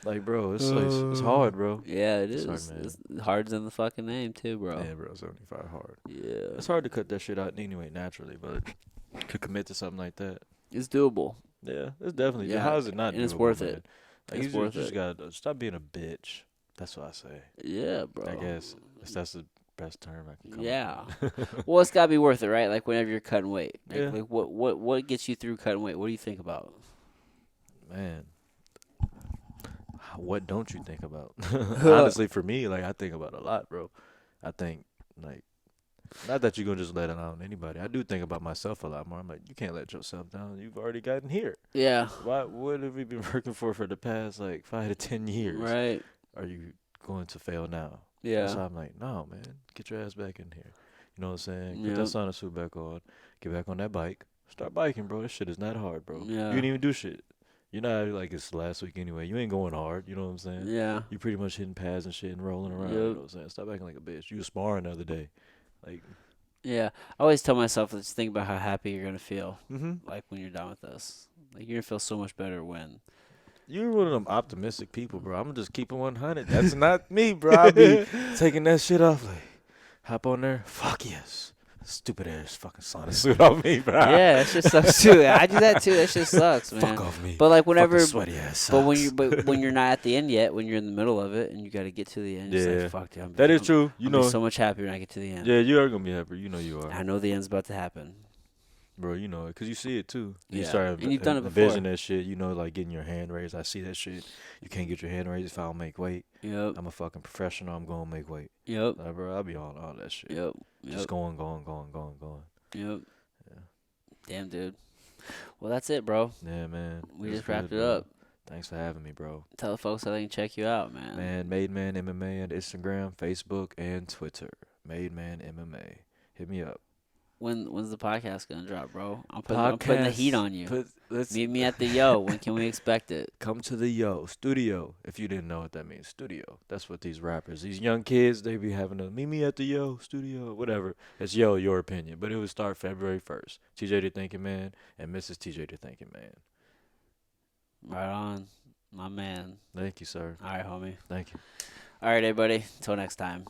Like, bro, it's hard, bro. Yeah, it It's is. hard, man. It's hard's in the fucking name too, bro. Yeah, bro, 75 hard. Yeah, It's hard to cut that shit out anyway, naturally, but to commit to something like that, it's doable. yeah, it's definitely. Yeah, How is it not? and it's doable, worth man? it. Like, It's you worth just it. gotta stop being a bitch. That's what I say. Yeah, bro. I guess that's the best term I can come Yeah. up with. Well, it's gotta be worth it, right? Like whenever you're cutting weight. Like, Yeah. like what gets you through cutting weight? What do you think about? Man, what don't you think about? Honestly, for me, like I think about a lot, bro. I think like Not that you're gonna just let it on anybody. I do think about myself a lot more. I'm like, you can't let yourself down. You've already gotten here. Yeah. Why? What have we been working for the past like 5 to 10 years? Right. Are you going to fail now? That's Yeah. why I'm like, no, man, get your ass back in here. You know what I'm saying? Put that Yep. sauna suit back on. Get back on that bike. Start biking, bro. This shit is not hard, bro. You Yeah. didn't even do shit. You're not like it's last week anyway. You ain't going hard. You know what I'm saying? Yeah. You pretty much hitting pads and shit and rolling around. You Yep. know what I'm saying? Stop acting like a bitch. You was sparring the other day. Like, Yeah. I always tell myself, just think about how happy you're gonna feel, mm-hmm. like when you're done with this. Like you're gonna feel so much better when. You're one of them optimistic people, bro. I'm just keeping 100. That's not me, bro. I be taking that shit off. Like, hop on there. Fuck yes. Stupid ass fucking sauna suit on me, bro. Yeah, that shit sucks too. I do that too. That shit sucks, man. Fuck off me. But like Fucking whenever, sweaty ass but when socks. when you're not at the end yet, when you're in the middle of it and you got to get to the end, it's Yeah. like fuck, dude, That is true. You I'll be know. so much happier when I get to the end. Yeah, you are gonna be happy. You know you are, I know the end's about to happen. bro. You know it because you see it too. You Yeah, start and you've done it before. envision that shit. You know, like getting your hand raised. I see that shit. You can't get your hand raised if I don't make weight. Yep. I'm a fucking professional. I'm gonna make weight. Yep. Bro, I'll be on all that shit. Yep. Just Yep. going. Yep. Yeah. Damn, dude. Well, that's it, bro. Yeah, man. We It's just wrapped good, it bro. up. Thanks for having me, bro. Tell the folks how they can check you out, man. Man, Made Man MMA on Instagram, Facebook, and Twitter. Made Man MMA. Hit me up. When's the podcast gonna drop, bro? I'm putting the heat on you. Let's Meet me at the Yo. When can we expect it? come to the Yo studio. If you didn't know what that means, studio. That's what these rappers, these young kids, they be having to meet me at the Yo studio, whatever. It's Yo, your opinion, but it would start February 1st. TJ the Thinking Man and Mrs. TJ the Thinking Man. Right on, my man. Thank you, sir. All right, homie. Thank you. All right, everybody. Until next time.